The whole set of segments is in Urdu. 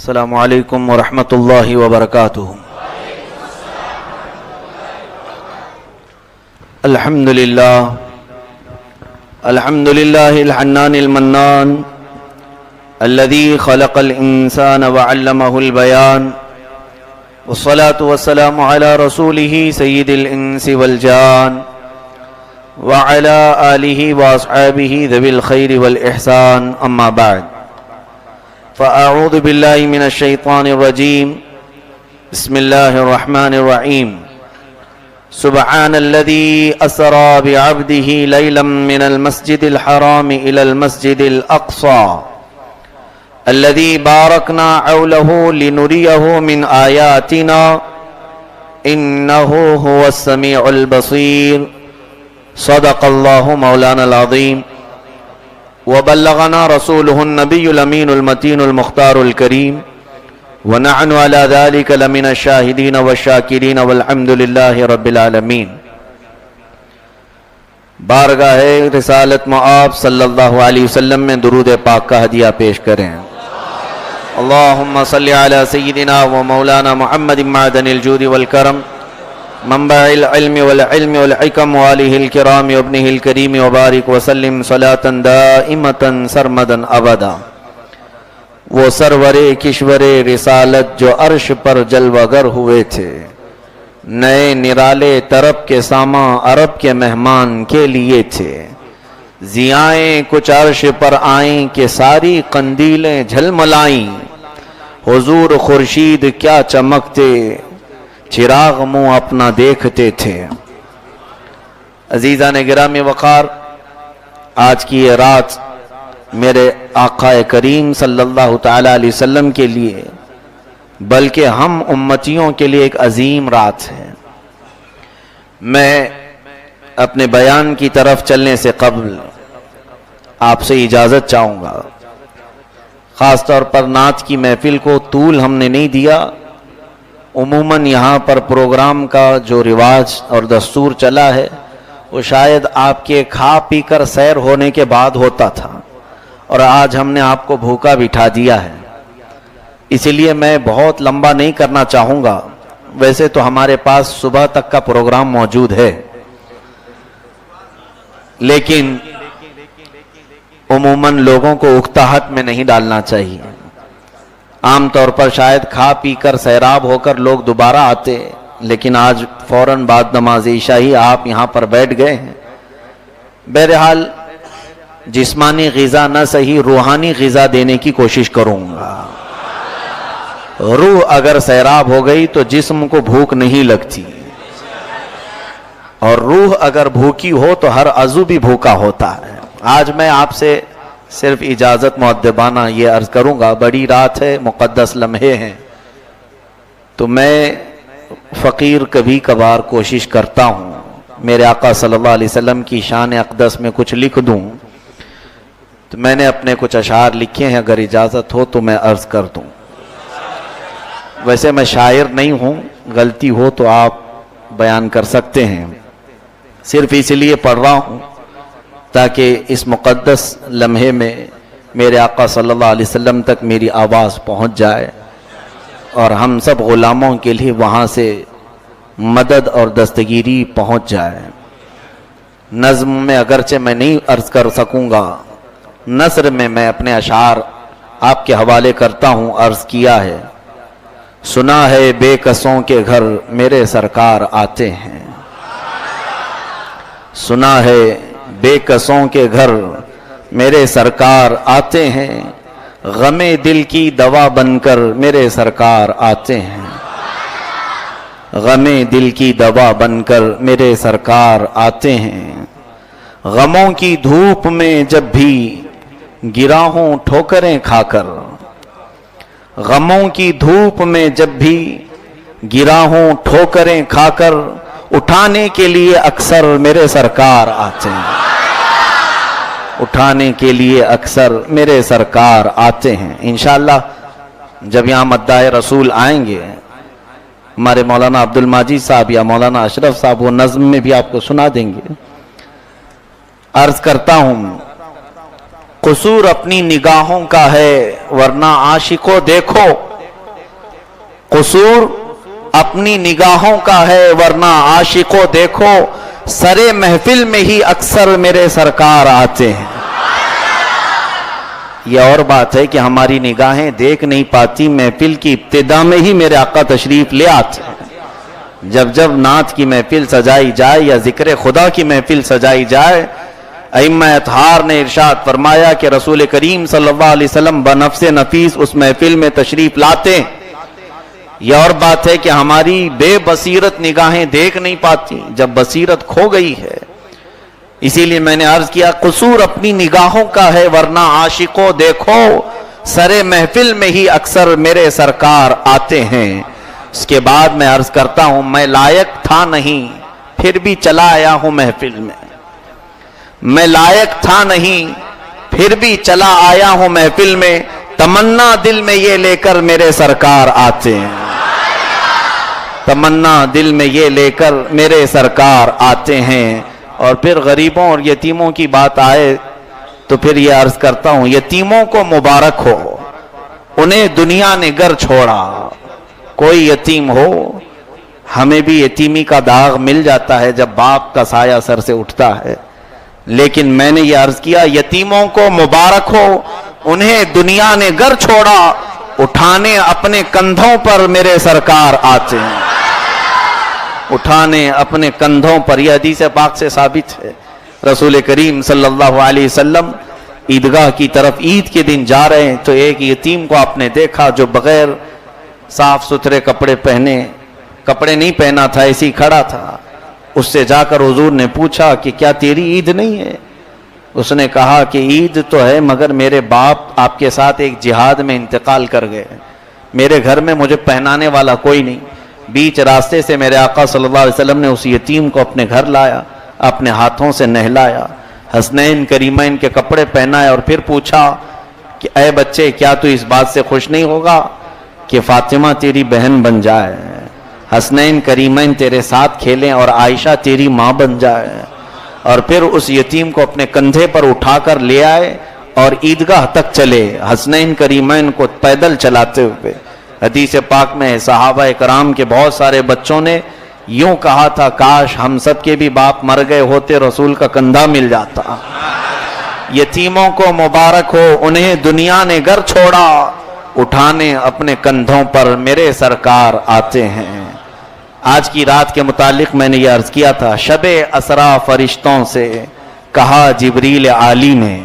السلام علیکم ورحمۃ اللہ وبرکاتہ۔ الحمد للہ الحنان المنان الذي خلق الإنسان وعلمه البيان، والصلاة والسلام على رسوله سيد الإنس والجان وعلى آله وأصحابه ذوي الخير والإحسان، أما بعد، فأعوذ بالله من الشيطان الرجيم، بسم الله الرحمن الرحيم، سبحان الذي أسرى بعبده ليلا من المسجد الحرام إلى المسجد الأقصى الذي باركنا حوله لنريه من آياتنا إنه هو السميع البصير، صدق الله مولانا العظيم، وبلغنا رسوله النبي الأمين المتين المختار الكريم، ونحن على ذلك لمن الشاهدين والشاكرين والحمد لله رب العالمين۔ بارگاہ رسالت مآب صلی اللہ علیہ وسلم میں درود پاک کا ہدیہ پیش کریں۔ اللہم صلی علی سیدنا و مولانا محمد معدن الجود والکرم، منبع العلم والعلم والحکم، وآلہ الکرام وابنہ الکریم، وبارک وسلم صلاة دائمتا سرمدا ابدا۔ وہ سرور کشور رسالت جو عرش پر جلوہ گر ہوئے تھے، نئے نرالے طرب کے ساماں عرب کے مہمان کے لیے تھے، ضیائیں کچھ عرش پر آئیں کہ ساری قندیلیں جھلملائیں، حضور خورشید کیا چمکتے، چراغ منہ اپنا دیکھتے تھے۔ عزیزان گرامی وقار، آج کی یہ رات میرے آقا کریم صلی اللہ تعالی علیہ وسلم کے لیے بلکہ ہم امتیوں کے لیے ایک عظیم رات ہے۔ میں اپنے بیان کی طرف چلنے سے قبل آپ سے اجازت چاہوں گا۔ خاص طور پر نعت کی محفل کو طول ہم نے نہیں دیا، عموماً یہاں پر پروگرام کا جو رواج اور دستور چلا ہے وہ شاید آپ کے کھا پی کر سیر ہونے کے بعد ہوتا تھا، اور آج ہم نے آپ کو بھوکا بٹھا دیا ہے، اسی لیے میں بہت لمبا نہیں کرنا چاہوں گا۔ ویسے تو ہمارے پاس صبح تک کا پروگرام موجود ہے، لیکن عموماً لوگوں کو اکتاہٹ میں نہیں ڈالنا چاہیے۔ عام طور پر شاید کھا پی کر سیراب ہو کر لوگ دوبارہ آتے، لیکن آج فوراً بعد نماز عشاء ہی آپ یہاں پر بیٹھ گئے ہیں۔ بہرحال جسمانی غذا نہ صحیح، روحانی غذا دینے کی کوشش کروں گا۔ روح اگر سیراب ہو گئی تو جسم کو بھوک نہیں لگتی، اور روح اگر بھوکی ہو تو ہر عضو بھی بھوکا ہوتا ہے۔ آج میں آپ سے صرف اجازت مؤدبانہ یہ عرض کروں گا، بڑی رات ہے، مقدس لمحے ہیں، تو میں فقیر کبھی کبھار کوشش کرتا ہوں میرے آقا صلی اللہ علیہ وسلم کی شان اقدس میں کچھ لکھ دوں، تو میں نے اپنے کچھ اشعار لکھے ہیں، اگر اجازت ہو تو میں عرض کر دوں۔ ویسے میں شاعر نہیں ہوں، غلطی ہو تو آپ بیان کر سکتے ہیں، صرف اس لیے پڑھ رہا ہوں تاکہ اس مقدس لمحے میں میرے آقا صلی اللہ علیہ وسلم تک میری آواز پہنچ جائے، اور ہم سب غلاموں کے لیے وہاں سے مدد اور دستگیری پہنچ جائے۔ نظم میں اگرچہ میں نہیں عرض کر سکوں گا، نثر میں میں اپنے اشعار آپ کے حوالے کرتا ہوں۔ عرض کیا ہے، سنا ہے بے کسوں کے گھر میرے سرکار آتے ہیں، سنا ہے بے کسوں کے گھر میرے سرکار آتے ہیں، غم دل کی دوا بن کر میرے سرکار آتے ہیں، غم دل کی دوا بن کر میرے سرکار آتے ہیں، غموں کی دھوپ میں جب بھی گرا ہوں ٹھوکریں کھا کر، غموں کی دھوپ میں جب بھی گرا ہوں ٹھوکریں کھا کر، اٹھانے کے لیے اکثر میرے سرکار آتے ہیں، اٹھانے کے لیے اکثر میرے سرکار آتے ہیں۔ انشاءاللہ جب یہاں مداح رسول آئیں گے ہمارے مولانا عبد المجید صاحب یا مولانا اشرف صاحب، وہ نظم میں بھی آپ کو سنا دیں گے۔ عرض کرتا ہوں، قصور اپنی نگاہوں کا ہے ورنہ عاشقوں دیکھو، قصور اپنی نگاہوں کا ہے ورنہ عاشقوں دیکھو سرے محفل میں ہی اکثر میرے سرکار آتے ہیں. یہ اور بات ہے کہ ہماری نگاہیں دیکھ نہیں پاتی، محفل کی ابتدا میں ہی میرے آقا تشریف لے آتے ہیں. جب جب نعت کی محفل سجائی جائے یا ذکر خدا کی محفل سجائی جائے، ائمہ اطہار نے ارشاد فرمایا کہ رسول کریم صلی اللہ علیہ وسلم بنفس نفیس اس محفل میں تشریف لاتے ہیں. یہ اور بات ہے کہ ہماری بے بصیرت نگاہیں دیکھ نہیں پاتی جب بصیرت کھو گئی ہے. اسی لیے میں نے عرض کیا قصور اپنی نگاہوں کا ہے ورنہ عاشقوں دیکھو سرے محفل میں ہی اکثر میرے سرکار آتے ہیں. اس کے بعد میں عرض کرتا ہوں میں لائق تھا نہیں پھر بھی چلا آیا ہوں محفل میں. میں لائق تھا نہیں پھر بھی چلا آیا ہوں محفل میں. تمنا دل میں یہ لے کر میرے سرکار آتے ہیں. تمنا دل میں یہ لے کر میرے سرکار آتے ہیں. اور پھر غریبوں اور یتیموں کی بات آئے تو پھر یہ عرض کرتا ہوں یتیموں کو مبارک ہو، انہیں دنیا نے گر چھوڑا. کوئی یتیم ہو، ہمیں بھی یتیمی کا داغ مل جاتا ہے جب باپ کا سایہ سر سے اٹھتا ہے. لیکن میں نے یہ عرض کیا یتیموں کو مبارک ہو، انہیں دنیا نے گر چھوڑا، اٹھانے اپنے کندھوں پر میرے سرکار آتے ہیں. اٹھانے اپنے کندھوں پر. یہ حدیث پاک سے ثابت ہے. رسول کریم صلی اللہ علیہ وسلم عیدگاہ کی طرف عید کے دن جا رہے ہیں تو ایک یتیم کو آپ نے دیکھا جو بغیر صاف ستھرے کپڑے پہنے، کپڑے نہیں پہنا تھا، ایسے ہی کھڑا تھا. اس سے جا کر حضور نے پوچھا کہ کیا تیری عید نہیں ہے؟ اس نے کہا کہ عید تو ہے مگر میرے باپ آپ کے ساتھ ایک جہاد میں انتقال کر گئے، میرے گھر میں مجھے پہنانے والا کوئی نہیں. بیچ راستے سے میرے آقا صلی اللہ علیہ وسلم نے اس یتیم کو اپنے گھر لایا، اپنے ہاتھوں سے نہلایا، حسنین کریمین کے کپڑے پہنائے اور پھر پوچھا کہ اے بچے کیا تو اس بات سے خوش نہیں ہوگا کہ فاطمہ تیری بہن بن جائے، حسنین کریمین تیرے ساتھ کھیلیں اور عائشہ تیری ماں بن جائے. اور پھر اس یتیم کو اپنے کندھے پر اٹھا کر لے آئے اور عیدگاہ تک چلے حسنین کریمین کو پیدل چلاتے ہوئے. حدیث پاک میں صحابہ کرام کے بہت سارے بچوں نے یوں کہا تھا کاش ہم سب کے بھی باپ مر گئے ہوتے رسول کا کندھا مل جاتا. یتیموں کو مبارک ہو، انہیں دنیا نے گر چھوڑا، اٹھانے اپنے کندھوں پر میرے سرکار آتے ہیں. آج کی رات کے متعلق میں نے یہ عرض کیا تھا شب اسرا فرشتوں سے کہا جبریل عالی نے.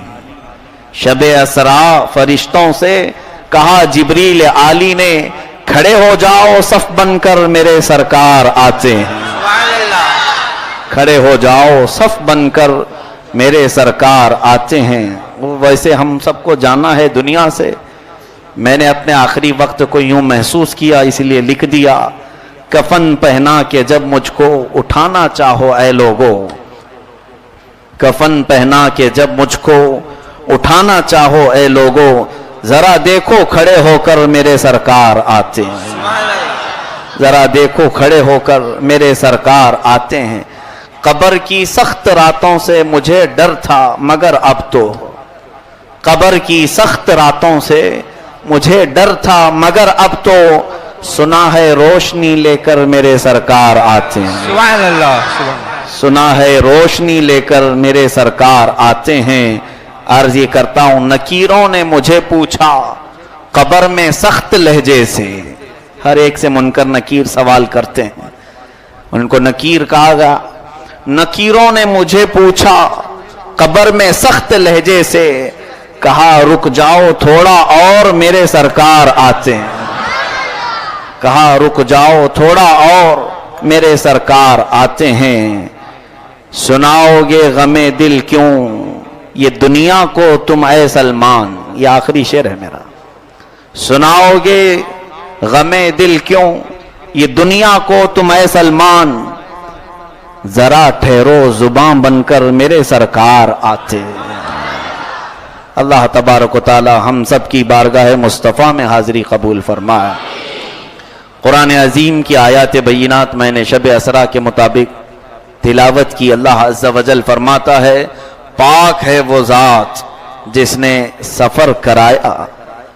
شب اسرا فرشتوں سے کہا جبریل عالی نے کھڑے ہو جاؤ صف بن کر میرے سرکار آتے ہیں. کھڑے ہو جاؤ صف بن کر میرے سرکار آتے ہیں. ویسے ہم سب کو جانا ہے دنیا سے. میں نے اپنے آخری وقت کو یوں محسوس کیا اس لیے لکھ دیا کفن پہنا کے جب مجھ کو اٹھانا چاہو اے لوگو. کفن پہنا کے جب مجھ کو اٹھانا چاہو اے لوگو، ذرا دیکھو کھڑے ہو کر میرے سرکار آتے ہیں. ذرا دیکھو کھڑے ہو کر میرے سرکار آتے ہیں. قبر کی سخت راتوں سے مجھے ڈر تھا مگر اب تو، قبر کی سخت راتوں سے مجھے ڈر تھا مگر اب تو سنا ہے روشنی لے کر میرے سرکار آتے ہیں. سبحان اللہ سبحان اللہ. سنا ہے روشنی لے کر میرے سرکار آتے ہیں. عرض یہ کرتا ہوں نکیروں نے مجھے پوچھا قبر میں سخت لہجے سے. ہر ایک سے منکر نکیر سوال کرتے ہیں، ان کو نکیر کہا گیا. نکیروں نے مجھے پوچھا قبر میں سخت لہجے سے، کہا رک جاؤ تھوڑا اور میرے سرکار آتے ہیں. کہا رک جاؤ تھوڑا اور میرے سرکار آتے ہیں. سناؤ گے غم دل کیوں یہ دنیا کو تم اے سلمان. یہ آخری شعر ہے میرا. سناؤ گے غم دل کیوں یہ دنیا کو تم اے سلمان، ذرا ٹھہرو زباں بن کر میرے سرکار آتے ہیں. اللہ تبارک و تعالی ہم سب کی بارگاہ مصطفیٰ میں حاضری قبول فرمائے. قرآن عظیم کی آیات بینات میں نے شب اسرا کے مطابق تلاوت کی. اللہ عز و جل فرماتا ہے پاک ہے وہ ذات جس نے سفر کرایا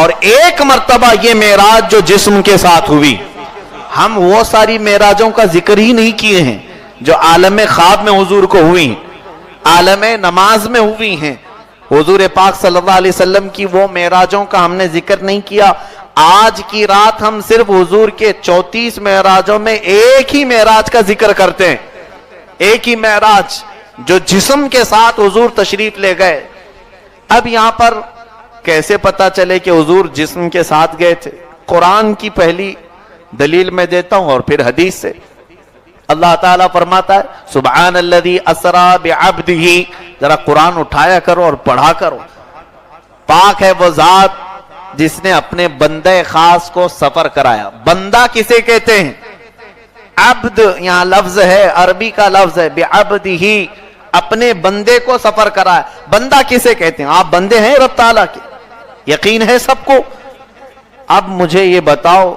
اور ایک مرتبہ یہ معراج جو جسم کے ساتھ ہوئی. ہم وہ ساری معراجوں کا ذکر ہی نہیں کیے ہیں جو عالم خواب میں حضور کو ہوئی ہیں, عالم نماز میں ہوئی ہیں. حضور پاک صلی اللہ علیہ وسلم کی وہ معراجوں کا ہم نے ذکر نہیں کیا. آج کی رات ہم صرف حضور کے 34 معراجوں میں ایک ہی معراج کا ذکر کرتے ہیں, ایک ہی معراج جو جسم کے ساتھ حضور تشریف لے گئے. اب یہاں پر کیسے پتا چلے کہ حضور جسم کے ساتھ گئے تھے؟ قرآن کی پہلی دلیل میں دیتا ہوں اور پھر حدیث سے. اللہ تعالیٰ فرماتا ہے سبحان الذی اسرا بعبدہ. ذرا قرآن اٹھایا کرو اور پڑھا کرو. پاک ہے وہ ذات جس نے اپنے بندے خاص کو سفر کرایا. بندہ کسے کہتے ہیں؟ عبد یہاں لفظ ہے, عربی کا لفظ ہے. بعبدہ, اپنے بندے کو سفر کرایا. بندہ کسے کہتے ہیں؟ آپ بندے ہیں رب تعالیٰ کے, یقین ہے سب کو. اب مجھے یہ بتاؤ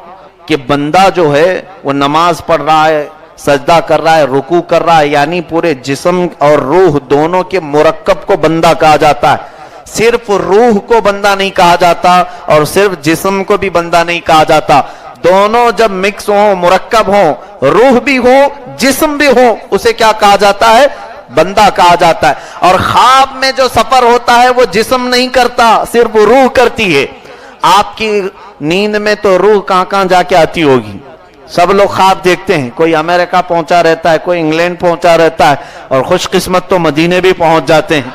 کہ بندہ جو ہے وہ نماز پڑھ رہا ہے, سجدہ کر رہا ہے, رکوع کر رہا ہے, یعنی پورے جسم اور روح دونوں کے مرکب کو بندہ کہا جاتا ہے. صرف روح کو بندہ نہیں کہا جاتا اور صرف جسم کو بھی بندہ نہیں کہا جاتا. دونوں جب مکس ہوں, مرکب ہوں, روح بھی ہو جسم بھی ہو, اسے کیا کہا جاتا ہے؟ بندہ کہا جاتا ہے. اور خواب میں جو سفر ہوتا ہے وہ جسم نہیں کرتا, صرف روح کرتی ہے. آپ کی نیند میں تو روح کہاں کہاں جا کے آتی ہوگی. سب لوگ خواب دیکھتے ہیں, کوئی امریکہ پہنچا رہتا ہے, کوئی انگلینڈ پہنچا رہتا ہے, اور خوش قسمت تو مدینے بھی پہنچ جاتے ہیں.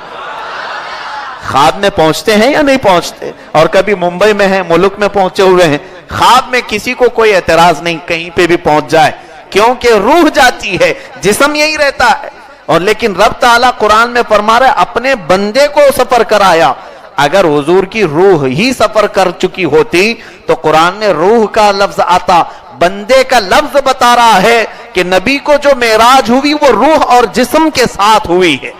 خواب میں پہنچتے ہیں یا نہیں پہنچتے؟ اور کبھی ممبئی میں ہیں, ملک میں پہنچے ہوئے ہیں. خواب میں کسی کو کوئی اعتراض نہیں, کہیں پہ بھی پہنچ جائے, کیونکہ روح جاتی ہے, جسم یہی رہتا ہے. اور لیکن رب تعالیٰ قرآن میں فرما رہا ہے اپنے بندے کو سفر کرایا. اگر حضور کی روح ہی سفر کر چکی ہوتی تو قرآن میں روح کا لفظ آتا. بندے کا لفظ بتا رہا ہے کہ نبی کو جو معراج ہوئی وہ روح اور جسم کے ساتھ ہوئی ہے.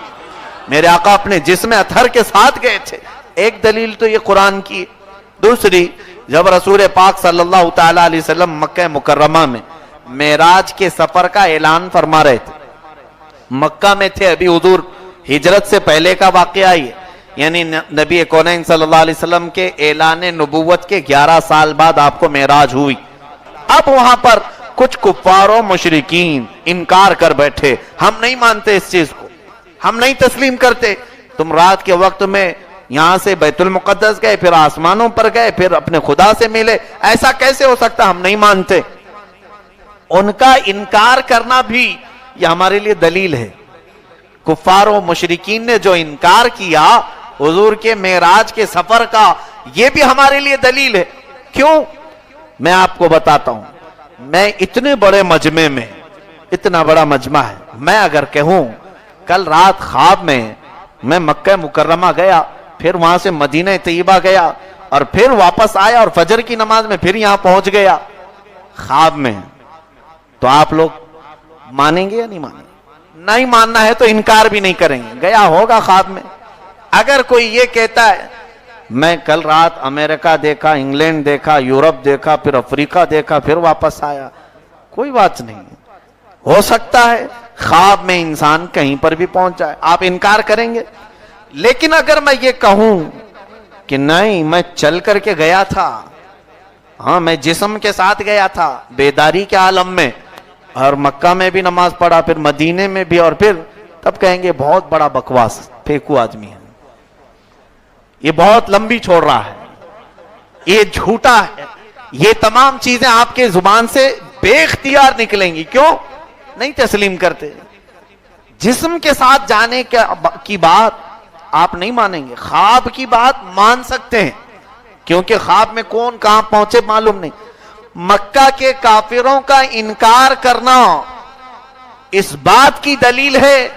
میرے آقا اپنے جسم اطہر کے ساتھ گئے تھے. ایک دلیل تو یہ قرآن کی. دوسری, جب رسول پاک صلی اللہ تعالی علیہ وسلم مکہ مکرمہ میں معراج کے سفر کا اعلان فرما رہے تھے, مکہ میں تھے, ابھی حضور ہجرت سے پہلے کا واقعہ ہے, یعنی نبی کونین صلی اللہ علیہ وسلم کے اعلان نبوت کے 11 سال بعد آپ کو معراج ہوئی. اب وہاں پر کچھ کفار و مشرکین انکار کر بیٹھے, ہم نہیں مانتے اس چیز کو, ہم نہیں تسلیم کرتے. تم رات کے وقت میں یہاں سے بیت المقدس گئے, پھر آسمانوں پر گئے, پھر اپنے خدا سے ملے, ایسا کیسے ہو سکتا؟ ہم نہیں مانتے. ان کا انکار کرنا بھی یہ ہمارے لیے دلیل ہے. کفار و مشرکین نے جو انکار کیا حضور کے معراج کے سفر کا, یہ بھی ہمارے لیے دلیل ہے. کیوں؟ میں آپ کو بتاتا ہوں. میں اتنے بڑے مجمع میں, اتنا بڑا مجمع ہے, میں اگر کہوں کل رات خواب میں میں مکہ مکرمہ گیا, پھر وہاں سے مدینہ طیبہ گیا, اور پھر واپس آیا اور فجر کی نماز میں پھر یہاں پہنچ گیا خواب میں, تو آپ لوگ مانیں گے یا نہیں مانیں گے؟ نہیں ماننا ہے تو انکار بھی نہیں کریں گے, گیا ہوگا خواب میں. اگر کوئی یہ کہتا ہے میں کل رات امریکہ دیکھا, انگلینڈ دیکھا, یورپ دیکھا, پھر افریقہ دیکھا, پھر واپس آیا, کوئی بات نہیں. ہو سکتا ہے خواب میں انسان کہیں پر بھی پہنچ جائے, آپ انکار کریں گے. لیکن اگر میں یہ کہوں کہ نہیں میں چل کر کے گیا تھا, ہاں میں جسم کے ساتھ گیا تھا بیداری کے عالم میں, اور مکہ میں بھی نماز پڑھا, پھر مدینے میں بھی, اور پھر, تب کہیں گے بہت بڑا بکواس پھینکو آدمی ہے, یہ بہت لمبی چھوڑ رہا ہے, یہ جھوٹا ہے. یہ تمام چیزیں آپ کے زبان سے بے اختیار نکلیں گی. کیوں نہیں تسلیم کرتے؟ جسم کے ساتھ جانے کی بات آپ نہیں مانیں گے, خواب کی بات مان سکتے ہیں, کیونکہ خواب میں کون کہاں پہنچے معلوم نہیں. مکہ کے کافروں کا انکار کرنا اس بات کی دلیل ہے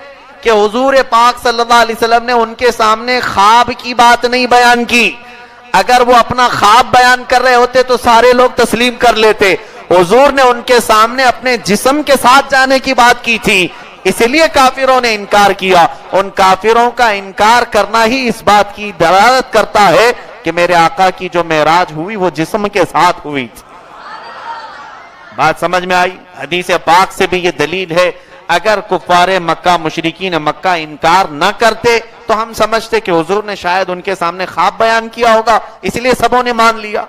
کہ حضور پاک صلی اللہ علیہ وسلم نے ان کے سامنے خواب کی بات نہیں بیان کی. اگر وہ اپنا خواب بیان کر رہے ہوتے تو سارے لوگ تسلیم کر لیتے. حضور نے ان کے سامنے اپنے جسم کے ساتھ جانے کی بات کی تھی, اس لیے کافروں نے انکار کیا. ان کافروں کا انکار کرنا ہی اس بات کی دلالت کرتا ہے کہ میرے آقا کی جو معراج ہوئی وہ جسم کے ساتھ ہوئی تھی. بات سمجھ میں آئی؟ حدیث پاک سے بھی یہ دلیل ہے. اگر کفار مکہ مشرکین مکہ انکار نہ کرتے تو ہم سمجھتے کہ حضور نے شاید ان کے سامنے خواب بیان کیا ہوگا، اس لیے سبوں نے مان لیا،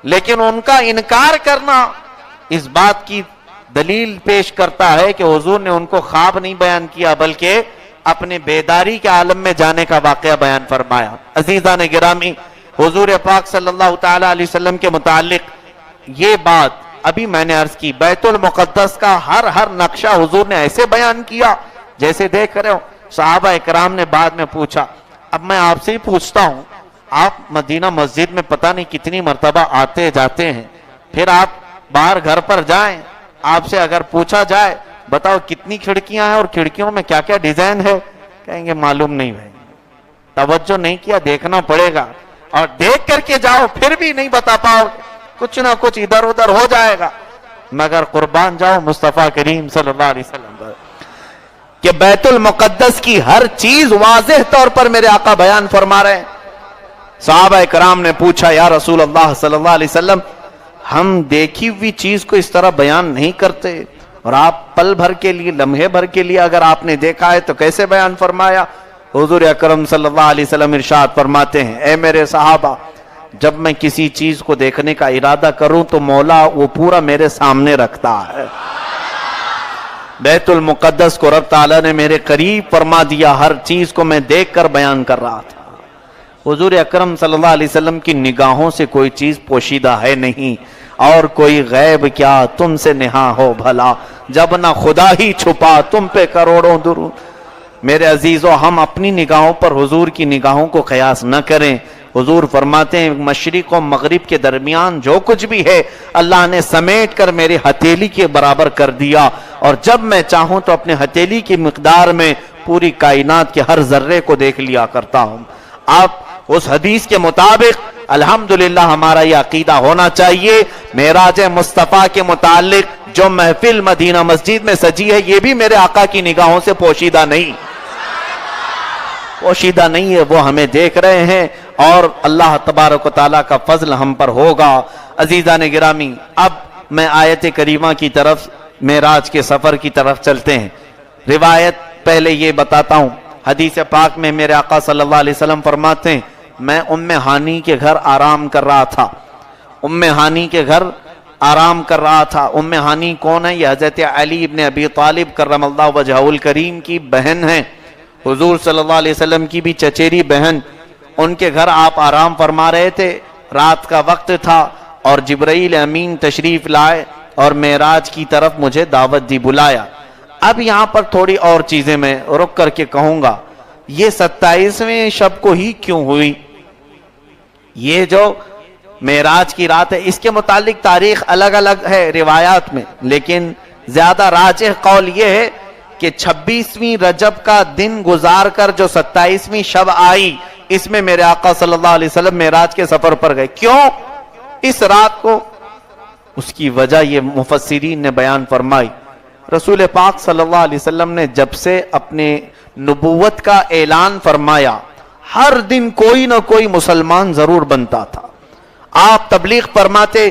لیکن ان کا انکار کرنا اس بات کی دلیل پیش کرتا ہے کہ حضور نے ان کو خواب نہیں بیان کیا بلکہ اپنے بیداری کے عالم میں جانے کا واقعہ بیان فرمایا۔ عزیزان گرامی، حضور پاک صلی اللہ تعالی علیہ وسلم کے متعلق یہ بات ابھی میں نے عرض کی، بیت المقدس کا ہر نقشہ حضور نے ایسے بیان کیا جیسے دیکھ رہے ہو۔ صحابہ اکرام نے بعد میں پوچھا، اب میں آپ سے ہی پوچھتا ہوں، آپ مدینہ مسجد میں پتہ نہیں کتنی مرتبہ آتے جاتے ہیں، پھر آپ باہر گھر پر جائیں، آپ سے اگر پوچھا جائے بتاؤ کتنی کھڑکیاں ہیں اور کھڑکیوں میں کیا کیا ڈیزائن ہے، کہیں گے معلوم نہیں بھائی، توجہ نہیں کیا، دیکھنا پڑے گا، اور دیکھ کر کے جاؤ پھر بھی نہیں بتا پاؤ، کچھ نہ کچھ ادھر ادھر ہو جائے گا، مگر قربان جاؤ مصطفیٰ کریم صلی اللہ علیہ وسلم پر کہ بیت المقدس کی ہر چیز واضح طور پر میرے آقا بیان فرما رہے ہیں۔ صحابہ کرام نے پوچھا، یا رسول اللہ صلی اللہ علیہ وسلم، ہم دیکھی ہوئی چیز کو اس طرح بیان نہیں کرتے، اور آپ پل بھر کے لیے، لمحے بھر کے لیے اگر آپ نے دیکھا ہے تو کیسے بیان فرمایا؟ حضور اکرم صلی اللہ علیہ وسلم ارشاد فرماتے ہیں، اے میرے صحابہ، جب میں کسی چیز کو دیکھنے کا ارادہ کروں تو مولا وہ پورا میرے سامنے رکھتا ہے۔ بیت المقدس کو رب تعالیٰ نے میرے قریب فرما دیا، ہر چیز کو میں دیکھ کر بیان کر رہا تھا۔ حضور اکرم صلی اللہ علیہ وسلم کی نگاہوں سے کوئی چیز پوشیدہ ہے نہیں، اور کوئی غیب کیا تم سے نہا ہو بھلا، جب نہ خدا ہی چھپا تم پہ کروڑوں درود۔ میرے عزیزو، ہم اپنی نگاہوں پر حضور کی نگاہوں کو قیاس نہ کریں۔ حضور فرماتے ہیں، مشرق و مغرب کے درمیان جو کچھ بھی ہے اللہ نے سمیٹ کر میرے ہتھیلی کے برابر کر دیا، اور جب میں چاہوں تو اپنے ہتھیلی کی مقدار میں پوری کائنات کے ہر ذرے کو دیکھ لیا کرتا ہوں۔ آپ اس حدیث کے مطابق الحمدللہ ہمارا یہ عقیدہ ہونا چاہیے، معراج مصطفیٰ کے متعلق جو محفل مدینہ مسجد میں سجی ہے یہ بھی میرے آقا کی نگاہوں سے پوشیدہ نہیں ہے، وہ ہمیں دیکھ رہے ہیں، اور اللہ تبارک و تعالیٰ کا فضل ہم پر ہوگا۔ عزیزان گرامی، اب میں آیت کریمہ کی طرف، معراج کے سفر کی طرف چلتے ہیں۔ روایت پہلے یہ بتاتا ہوں، حدیث پاک میں میرے آقا صلی اللہ علیہ وسلم فرماتے ہیں، میں ام ہانی کے گھر آرام کر رہا تھا۔ ام ہانی کے گھر آرام کر رہا تھا۔ ام ہانی کون ہے؟ یہ حضرت علی ابن ابی طالب کرم اللہ وجہہ الکریم کی بہن ہیں، حضور صلی اللہ علیہ وسلم کی بھی چچیری بہن۔ ان کے گھر آپ آرام فرما رہے تھے، رات کا وقت تھا، اور جبرائیل امین تشریف لائے اور معراج کی طرف مجھے دعوت دی، بلایا۔ اب یہاں پر تھوڑی اور چیزیں میں رک کر کے کہوں گا، یہ 27ویں شب کو ہی کیوں ہوئی؟ یہ جو معراج کی رات ہے اس کے متعلق تاریخ الگ الگ ہے روایات میں، لیکن زیادہ راجح قول یہ ہے کہ 26ویں رجب کا دن گزار کر جو 27ویں شب آئی، اس میں میرے آقا صلی اللہ علیہ وسلم معراج کے سفر پر گئے۔ کیوں اس رات کو؟ اس کی وجہ یہ مفسرین نے بیان فرمائی۔ رسول پاک صلی اللہ علیہ وسلم نے جب سے اپنے نبوت کا اعلان فرمایا، ہر دن کوئی نہ کوئی مسلمان ضرور بنتا تھا۔ آپ تبلیغ فرماتے،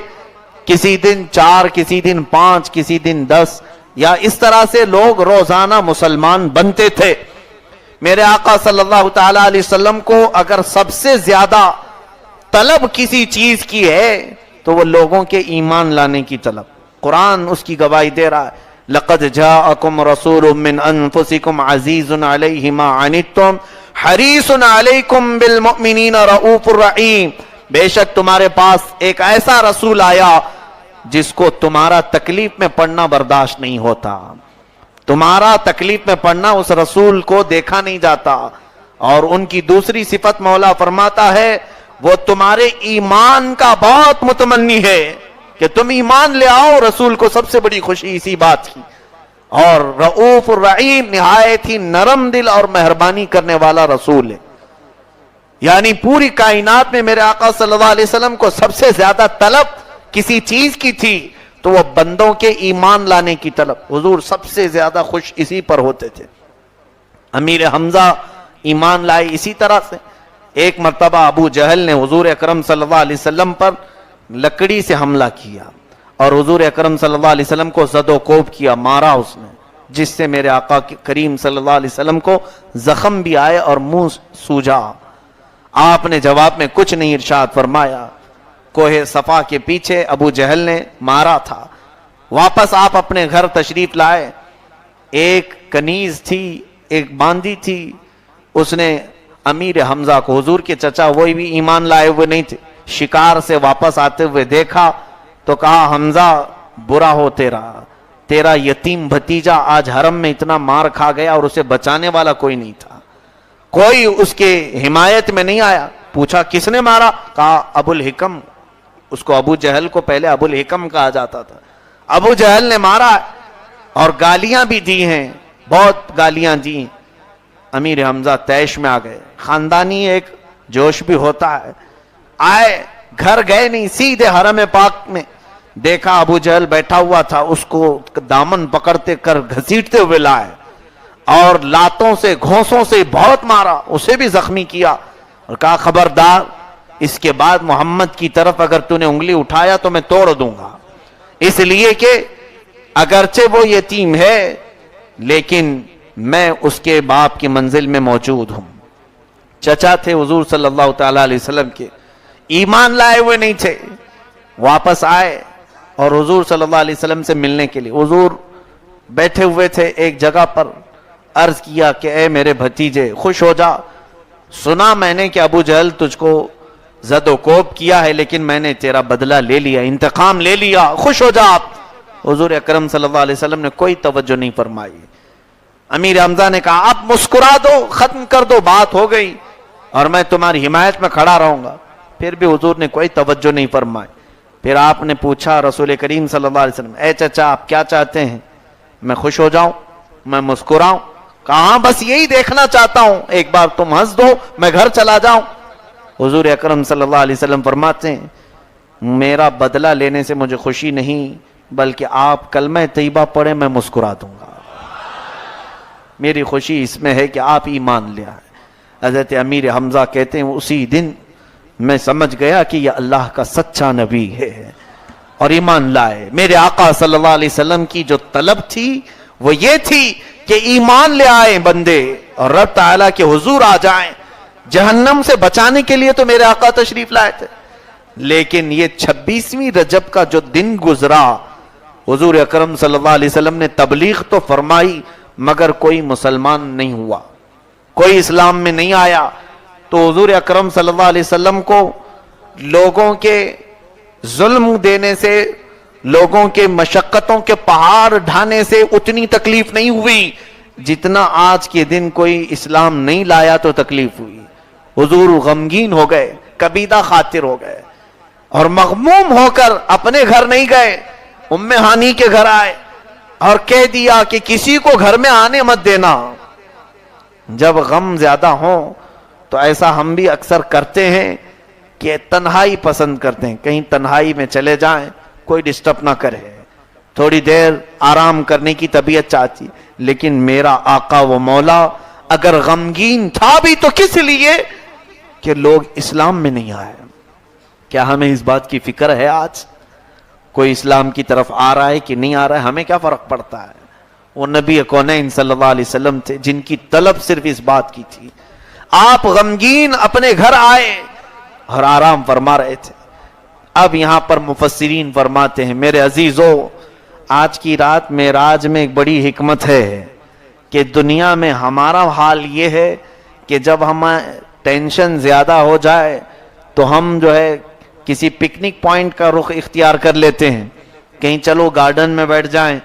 کسی دن 4، کسی دن 5، کسی دن 10، یا اس طرح سے لوگ روزانہ مسلمان بنتے تھے۔ میرے آقا صلی اللہ تعالی علیہ وسلم کو اگر سب سے زیادہ طلب کسی چیز کی ہے تو وہ لوگوں کے ایمان لانے کی طلب۔ قرآن اس کی گواہی دے رہا ہے، لَقَدْ جَاءَكُمْ رَسُولٌ مِّنْ أَنفُسِكُمْ عَزِيزٌ عَلَيْهِ مَا عَنِتُّمْ حَرِيصٌ عَلَيْكُمْ بِالْمُؤْمِنِينَ رَؤُوفٌ رَحِيمٌ۔ بے شک تمہارے پاس ایک ایسا رسول آیا جس کو تمہارا تکلیف میں پڑنا برداشت نہیں ہوتا، تمہارا تکلیف میں پڑنا اس رسول کو دیکھا نہیں جاتا۔ اور ان کی دوسری صفت مولا فرماتا ہے، وہ تمہارے ایمان کا بہت متمنی ہے کہ تم ایمان لے آؤ۔ رسول کو سب سے بڑی خوشی اسی بات کی۔ اور رؤوف الرحیم، نہایت ہی نرم دل اور مہربانی کرنے والا رسول ہے۔ یعنی پوری کائنات میں میرے آقا صلی اللہ علیہ وسلم کو سب سے زیادہ طلب کسی چیز کی تھی تو وہ بندوں کے ایمان لانے کی طلب۔ حضور سب سے زیادہ خوش اسی پر ہوتے تھے۔ امیر حمزہ ایمان لائے اسی طرح سے۔ ایک مرتبہ ابو جہل نے حضور اکرم صلی اللہ علیہ وسلم پر لکڑی سے حملہ کیا، اور حضور اکرم صلی اللہ علیہ وسلم کو زد و کوب کیا، مارا اس نے، جس سے میرے آقا کریم صلی اللہ علیہ وسلم کو زخم بھی آئے اور منہ سوجا. آپ نے جواب میں کچھ نہیں ارشاد فرمایا. کوہ صفا کے پیچھے ابو جہل نے مارا تھا. واپس آپ اپنے گھر تشریف لائے. ایک کنیز تھی, ایک باندی تھی, اس نے امیر حمزہ کو, حضور کے چچا وہی بھی ایمان لائے ہوئے نہیں تھے, شکار سے واپس آتے ہوئے دیکھا تو کہا حمزہ برا ہو تیرا یتیم بھتیجا آج حرم میں اتنا مار کھا گیا اور اسے بچانے والا کوئی نہیں تھا, کوئی اس کے حمایت میں نہیں آیا. پوچھا کس نے مارا؟ کہا ابو الحکم. اس کو ابو جہل کو پہلے ابو الحکم کہا جاتا تھا. ابو جہل نے مارا اور گالیاں بھی دی ہیں, بہت گالیاں دی. امیر حمزہ طیش میں آ گئے. خاندانی ایک جوش بھی ہوتا ہے. آئے, گھر گئے نہیں, سیدھے حرم پاک میں دیکھا ابو جہل بیٹھا ہوا تھا. اس کو دامن پکڑتے کر گھسیٹتے ہوئے لائے اور لاتوں سے گھونسوں سے بہت مارا, اسے بھی زخمی کیا اور کہا خبردار, اس کے بعد محمد کی طرف اگر تو نے انگلی اٹھایا تو میں توڑ دوں گا. اس لیے کہ اگرچہ وہ یتیم ہے لیکن میں اس کے باپ کی منزل میں موجود ہوں. چچا تھے حضور صلی اللہ تعالی علیہ وسلم کے, ایمان لائے ہوئے نہیں تھے. واپس آئے اور حضور صلی اللہ علیہ وسلم سے ملنے کے لیے. حضور بیٹھے ہوئے تھے ایک جگہ پر. عرض کیا کہ اے میرے بھتیجے خوش ہو جا, سنا میں نے کہ ابو جہل تجھ کو زد و کوب کیا ہے لیکن میں نے تیرا بدلہ لے لیا, انتقام لے لیا, خوش ہو جا. آپ حضور اکرم صلی اللہ علیہ وسلم نے کوئی توجہ نہیں فرمائی. امیر حمزہ نے کہا آپ مسکرا دو, ختم کر دو, بات ہو گئی اور میں تمہاری حمایت میں کھڑا رہوں گا. پھر بھی حضور نے کوئی توجہ نہیں فرمائی. پھر آپ نے پوچھا رسول کریم صلی اللہ علیہ وسلم, اے چچا آپ کیا چاہتے ہیں, میں خوش ہو جاؤں, میں مسکراؤں؟ کہاں بس یہی دیکھنا چاہتا ہوں, ایک بار تم ہنس دو میں گھر چلا جاؤں. حضور اکرم صلی اللہ علیہ وسلم فرماتے ہیں میرا بدلہ لینے سے مجھے خوشی نہیں بلکہ آپ کلمہ طیبہ پڑھیں میں مسکرا دوں گا. میری خوشی اس میں ہے کہ آپ ایمان لے آئے. حضرت امیر حمزہ کہتے ہیں اسی دن میں سمجھ گیا کہ یہ اللہ کا سچا نبی ہے اور ایمان لائے. میرے آقا صلی اللہ علیہ وسلم کی جو طلب تھی وہ یہ تھی کہ ایمان لے آئے بندے اور رب تعالیٰ کے حضور آ جائیں. جہنم سے بچانے کے لیے تو میرے آقا تشریف لائے تھے, لیکن یہ 26ویں رجب کا جو دن گزرا حضور اکرم صلی اللہ علیہ وسلم نے تبلیغ تو فرمائی مگر کوئی مسلمان نہیں ہوا, کوئی اسلام میں نہیں آیا. تو حضور اکرم صلی اللہ علیہ وسلم کو لوگوں کے ظلم دینے سے, لوگوں کے مشقتوں کے پہاڑ ڈھانے سے اتنی تکلیف نہیں ہوئی جتنا آج کے دن کوئی اسلام نہیں لایا تو تکلیف ہوئی. حضور غمگین ہو گئے, کبیدہ خاطر ہو گئے اور مغموم ہو کر اپنے گھر نہیں گئے, ام ہانی کے گھر آئے اور کہہ دیا کہ کسی کو گھر میں آنے مت دینا. جب غم زیادہ ہوں تو ایسا ہم بھی اکثر کرتے ہیں کہ تنہائی پسند کرتے ہیں, کہیں تنہائی میں چلے جائیں, کوئی ڈسٹرب نہ کرے, تھوڑی دیر آرام کرنے کی طبیعت چاہتی. لیکن میرا آقا و مولا اگر غمگین تھا بھی تو کس لیے کہ لوگ اسلام میں نہیں آئے. کیا ہمیں اس بات کی فکر ہے آج کوئی اسلام کی طرف آ رہا ہے کہ نہیں آ رہا ہے؟ ہمیں کیا فرق پڑتا ہے. وہ نبی کونین صلی اللہ علیہ وسلم تھے جن کی طلب صرف اس بات کی تھی. آپ غمگین اپنے گھر آئے اور آرام فرما رہے تھے. اب یہاں پر مفسرین فرماتے ہیں میرے عزیزو, آج کی رات معراج میں ایک بڑی حکمت ہے کہ دنیا میں ہمارا حال یہ ہے کہ جب ہمیں ٹینشن زیادہ ہو جائے تو ہم جو ہے کسی پکنک پوائنٹ کا رخ اختیار کر لیتے ہیں, کہیں چلو گارڈن میں بیٹھ جائیں,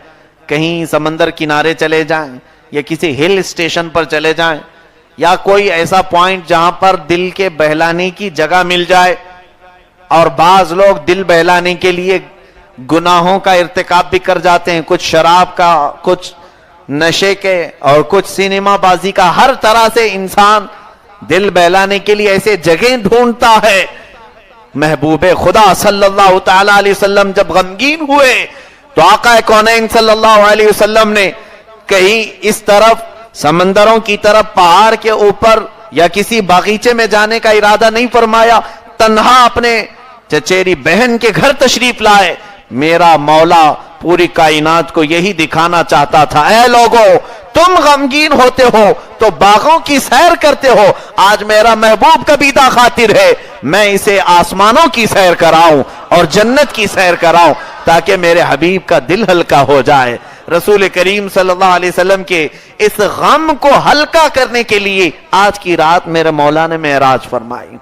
کہیں سمندر کنارے چلے جائیں یا کسی ہل اسٹیشن پر چلے جائیں یا کوئی ایسا پوائنٹ جہاں پر دل کے بہلانے کی جگہ مل جائے. اور بعض لوگ دل بہلانے کے لیے گناہوں کا ارتکاب بھی کر جاتے ہیں, کچھ شراب کا, کچھ نشے کے اور کچھ سینما بازی کا. ہر طرح سے انسان دل بہلانے کے لیے ایسے جگہیں ڈھونڈتا ہے. محبوب خدا صلی اللہ تعالی علیہ وسلم جب غمگین ہوئے تو آقا کونین صلی اللہ علیہ وسلم نے کہیں اس طرف سمندروں کی طرف پہاڑ کے اوپر یا کسی باغیچے میں جانے کا ارادہ نہیں فرمایا, تنہا اپنے چچیری بہن کے گھر تشریف لائے, میرا مولا پوری کائنات کو یہی دکھانا چاہتا تھا، اے لوگو تم غمگین ہوتے ہو تو باغوں کی سیر کرتے ہو، آج میرا محبوب کبیدہ خاطر ہے، میں اسے آسمانوں کی سیر کراؤں اور جنت کی سیر کراؤں تاکہ میرے حبیب کا دل ہلکا ہو جائے۔ رسول کریم صلی اللہ علیہ وسلم کے اس غم کو ہلکا کرنے کے لیے آج کی رات میرے مولا نے معراج فرمائی۔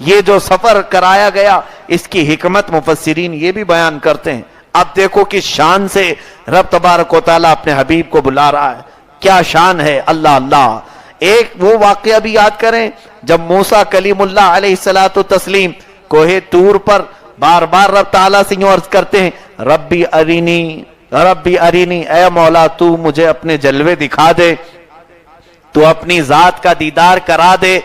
یہ جو سفر کرایا گیا اس کی حکمت مفسرین یہ بھی بیان کرتے ہیں۔ اب دیکھو کس شان سے رب تبارک و تعالیٰ اپنے حبیب کو بلا رہا ہے، کیا شان ہے، اللہ اللہ۔ ایک وہ واقعہ بھی یاد کریں جب موسیٰ کلیم اللہ علیہ السلام کوہ طور پر بار بار رب تعالیٰ سے یوں عرض کرتے ہیں، ربی ارینی، اے مولا تو مجھے اپنے جلوے دکھا دے، تو اپنی ذات کا دیدار کرا دے۔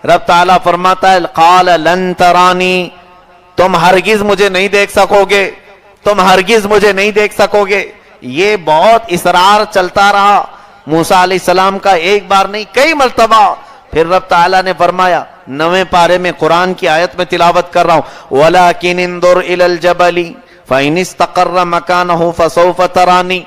رب تعالیٰ فرماتا ہے قال لن ترانی، تم ہرگز مجھے نہیں دیکھ سکو گے، تم ہرگز مجھے نہیں دیکھ سکو گے۔ یہ بہت اصرار چلتا رہا موسیٰ علیہ السلام کا، ایک بار نہیں کئی مرتبہ۔ پھر رب تعالیٰ نے فرمایا 9ویں پارے میں قرآن کی آیت میں تلاوت کر رہا ہوں، وَلَكِنِ انظُرْ إِلَى الْجَبَلِ فَإِنِ اسْتَقَرَّ مَكَانَهُ فَسَوْفَ تَرَانِي،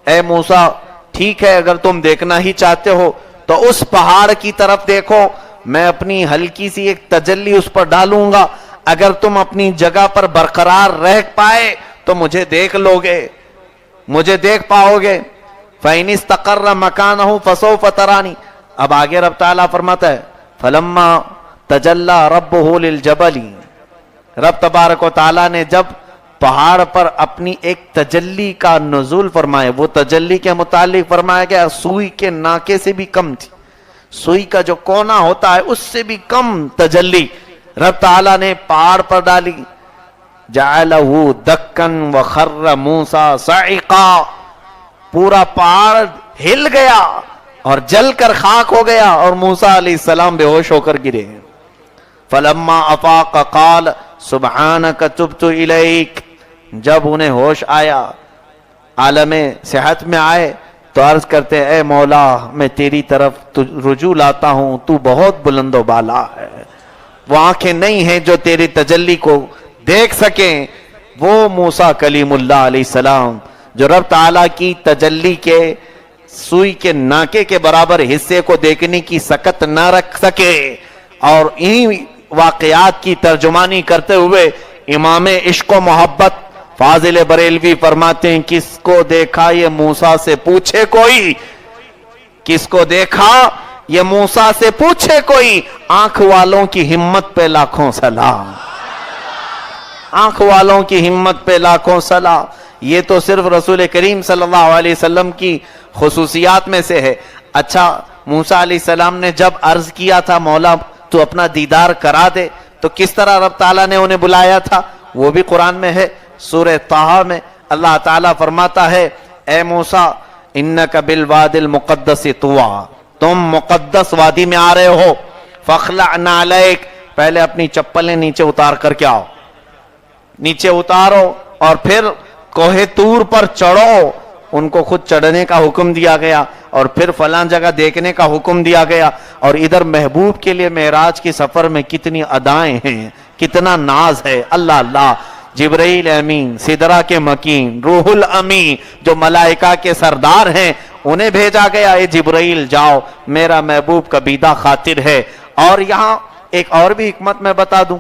اے موسیٰ ٹھیک ہے اگر تم دیکھنا ہی چاہتے ہو تو اس پہاڑ کی طرف دیکھو، میں اپنی ہلکی سی ایک تجلی اس پر ڈالوں گا، اگر تم اپنی جگہ پر برقرار رہ پائے تو مجھے دیکھ لو گے، مجھے دیکھ پاؤ گے۔ فَإِنِ اسْتَقَرَّ مَكَانَهُ فَسَوْفَ تَرَانِي۔ اب آگے رب تعالیٰ فرماتا ہے فَلَمَّا تَجَلَّى رَبُّهُ لِلْجَبَلِ، رب تبارک و تعالیٰ نے جب پہاڑ پر اپنی ایک تجلی کا نزول فرمائے، وہ تجلی کے متعلق فرمایا گیا سوئی کے ناکے سے بھی کم تھی، سوئی کا جو کونا ہوتا ہے اس سے بھی کم تجلی رب تعالیٰ نے پہاڑ پر ڈالی۔ جَعَلَهُ دَكًّا وَخَرَّ مُوسَىٰ صَعِقًا، پورا پہاڑ ہل گیا اور جل کر خاک ہو گیا اور موسیٰ علیہ السلام بے ہوش ہو کر گرے۔ فَلَمَّا أَفَاقَ قَالَ سُبْحَانَكَ تُبْتُ إِلَيْكَ، جب انہیں ہوش آیا، عالم صحت میں آئے تو عرض کرتے اے مولا میں تیری طرف رجوع لاتا ہوں، تو بہت بلند و بالا ہے، وہ آنکھیں نہیں ہیں جو تیری تجلی کو دیکھ سکیں۔ وہ موسیٰ کلیم اللہ علیہ السلام جو رب تعالیٰ کی تجلی کے سوئی کے ناکے کے برابر حصے کو دیکھنے کی سکت نہ رکھ سکے، اور انہی واقعات کی ترجمانی کرتے ہوئے امام عشق و محبت فاضل بریلوی فرماتے ہیں کس کو دیکھا یہ موسیٰ سے پوچھے کوئی، کس کو دیکھا یہ موسیٰ سے پوچھے کوئی، آنکھ والوں کی ہمت پہ لاکھوں سلام، آنکھ والوں کی ہمت پہ لاکھوں سلام۔ یہ تو صرف رسول کریم صلی اللہ علیہ وسلم کی خصوصیات میں سے ہے۔ اچھا موسیٰ علیہ السلام نے جب عرض کیا تھا مولا تو اپنا دیدار کرا دے، تو کس طرح رب تعالیٰ نے انہیں بلایا تھا وہ بھی قرآن میں ہے۔ سورہ طٰہٰ میں اللہ تعالیٰ فرماتا ہے اے موسیٰ انک بالواد المقدس طویٰ، تم مقدس وادی میں آ رہے ہو، فاخلع نعلیک، پہلے اپنی چپلیں نیچے اتار کر کے آؤ، نیچے اتارو اور پھر کوہ طور پر چڑھو۔ ان کو خود چڑھنے کا حکم دیا گیا اور پھر فلاں جگہ دیکھنے کا حکم دیا گیا، اور ادھر محبوب کے لیے معراج کے سفر میں کتنی ادائیں ہیں، کتنا ناز ہے، اللہ اللہ۔ جبرائیل امین، سدرہ کے مکین، روح الامین جو ملائکہ کے سردار ہیں انہیں بھیجا گیا، اے جبرائیل جاؤ میرا محبوب کبیدہ خاطر ہے۔ اور یہاں ایک اور بھی حکمت میں بتا دوں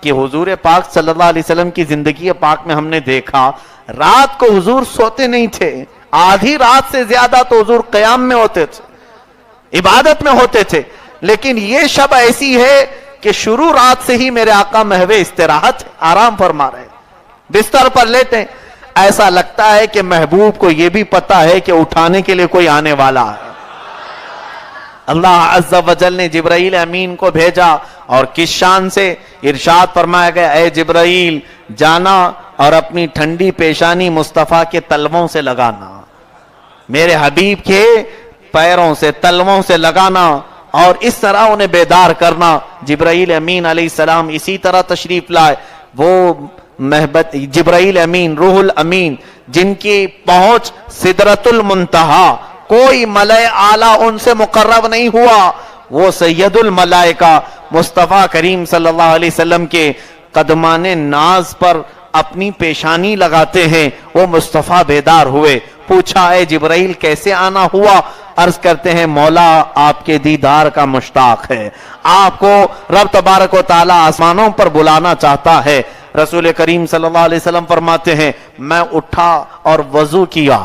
کہ حضور پاک صلی اللہ علیہ وسلم کی زندگی پاک میں ہم نے دیکھا رات کو حضور سوتے نہیں تھے، آدھی رات سے زیادہ تو حضور قیام میں ہوتے تھے، عبادت میں ہوتے تھے، لیکن یہ شب ایسی ہے کہ شروع رات سے ہی میرے آقا محو استراحت آرام فرما رہے، بستر پر لیٹے، ایسا لگتا ہے کہ محبوب کو یہ بھی پتا ہے کہ اٹھانے کے لیے کوئی آنے والا ہے۔ اللہ عز و جل نے جبرائیل امین کو بھیجا اور کس شان سے ارشاد فرمایا گیا اے جبرائیل جانا اور اپنی ٹھنڈی پیشانی مصطفیٰ کے تلووں سے لگانا، میرے حبیب کے پیروں سے تلووں سے لگانا اور اس طرح انہیں بیدار کرنا۔ جبرائیل امین علیہ السلام اسی طرح تشریف لائے، وہ محبت جبرائیل امین روح الامین جن کی پہنچ سدرۃ المنتہا، کوئی ملائے اعلیٰ ان سے مقرب نہیں ہوا، وہ سید الملائکہ مصطفیٰ کریم صلی اللہ علیہ وسلم کے قدمان ناز پر اپنی پیشانی لگاتے ہیں وہ مصطفیٰ بیدار ہوئے. پوچھا اے جبرائیل کیسے آنا ہوا؟ عرض کرتے ہیں مولا آپ کے دیدار کا مشتاق ہے, آپ کو رب تبارک و تعالی آسمانوں پر بلانا چاہتا ہے. رسول کریم صلی اللہ علیہ وسلم فرماتے ہیں میں اٹھا اور وضو کیا.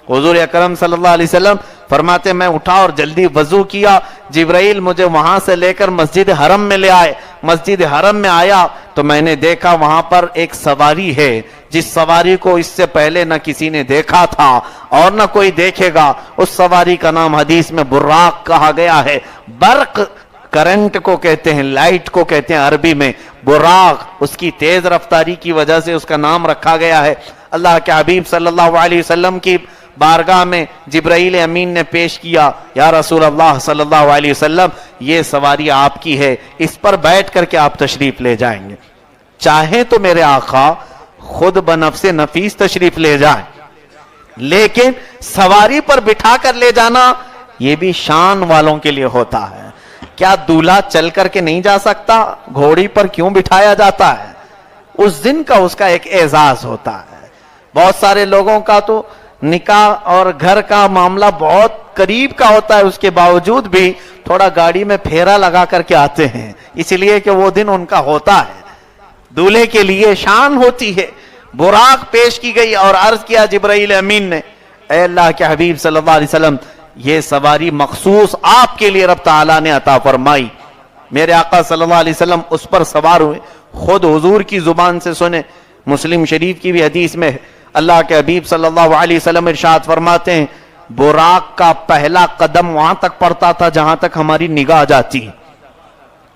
حضور اکرم صلی اللہ علیہ وسلم فرماتے میں اٹھا اور جلدی وضو کیا. جبرائیل مجھے وہاں سے لے کر مسجد حرم میں لے آئے. مسجد حرم میں آیا تو میں نے دیکھا وہاں پر ایک سواری ہے جس سواری کو اس سے پہلے نہ کسی نے دیکھا تھا اور نہ کوئی دیکھے گا. اس سواری کا نام حدیث میں براق کہا گیا ہے. برق کرنٹ کو کہتے ہیں, لائٹ کو کہتے ہیں عربی میں. براق اس کی تیز رفتاری کی وجہ سے اس کا نام رکھا گیا ہے. اللہ کے حبیب صلی اللہ علیہ وسلم کی بارگاہ میں جبرائیل امین نے پیش کیا, یا رسول اللہ صلی اللہ علیہ وسلم یہ سواری آپ کی ہے, اس پر بیٹھ کر کے آپ تشریف لے جائیں گے. چاہے تو میرے آقا خود بنفس نفیس تشریف لے جائیں, لیکن سواری پر بٹھا کر لے جانا یہ بھی شان والوں کے لیے ہوتا ہے. کیا دولہا چل کر کے نہیں جا سکتا؟ گھوڑی پر کیوں بٹھایا جاتا ہے؟ اس دن کا اس کا ایک اعزاز ہوتا ہے. بہت سارے لوگوں کا تو نکاح اور گھر کا معاملہ بہت قریب کا ہوتا ہے, اس کے باوجود بھی تھوڑا گاڑی میں پھیرا لگا کر کے آتے ہیں, اس لیے کہ وہ دن ان کا ہوتا ہے. دولہے کے لیے شان ہوتی ہے. براق پیش کی گئی اور عرض کیا جبرائیل امین نے, اے اللہ کے حبیب صلی اللہ علیہ وسلم یہ سواری مخصوص آپ کے لیے رب تعالیٰ نے عطا فرمائی. میرے آقا صلی اللہ علیہ وسلم اس پر سوار ہوئے. خود حضور کی زبان سے سنے, مسلم شریف کی بھی حدیث میں اللہ کے حبیب صلی اللہ علیہ وسلم ارشاد فرماتے ہیں براق کا پہلا قدم وہاں تک پڑتا تھا جہاں تک ہماری نگاہ جاتی.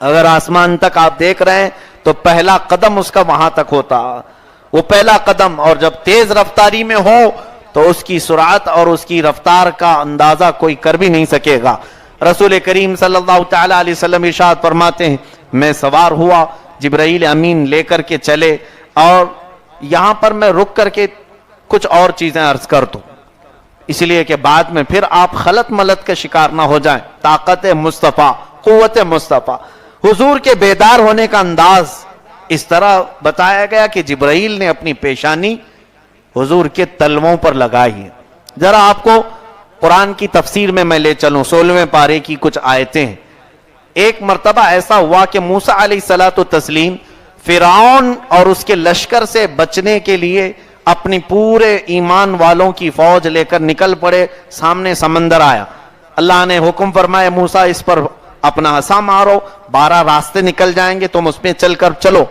اگر آسمان تک آپ دیکھ رہے ہیں تو پہلا قدم اس کا وہاں تک ہوتا, وہ پہلا قدم. اور جب تیز رفتاری میں ہو تو اس کی سرعت اور اس کی رفتار کا اندازہ کوئی کر بھی نہیں سکے گا. رسول کریم صلی اللہ تعالی علیہ وسلم ارشاد فرماتے ہیں میں سوار ہوا, جبرائیل امین لے کر کے چلے, اور یہاں پر میں رک کر کے کچھ اور چیزیں عرض کر دوں, اس لیے کہ بعد میں پھر آپ خلط ملط کے شکار نہ ہو جائیں. طاقت مصطفیٰ, قوت مصطفیٰ, حضور کے بیدار ہونے کا انداز اس طرح بتایا گیا کہ جبرائیل نے اپنی پیشانی حضور کے تلووں پر لگائی ہے. ذرا آپ کو قرآن کی تفسیر میں لے چلوں, 16ویں پارے کی کچھ آیتیں. ایک مرتبہ ایسا ہوا کہ موسیٰ علیہ الصلوۃ والتسلیم فرعون اور اس کے لشکر سے بچنے کے لیے اپنی پورے ایمان والوں کی فوج لے کر نکل پڑے. سامنے سمندر آیا, اللہ نے حکم فرمایا موسیٰ اس پر اپنا عصا مارو, 12 راستے نکل جائیں گے, تم اس پہ چل کر چلو.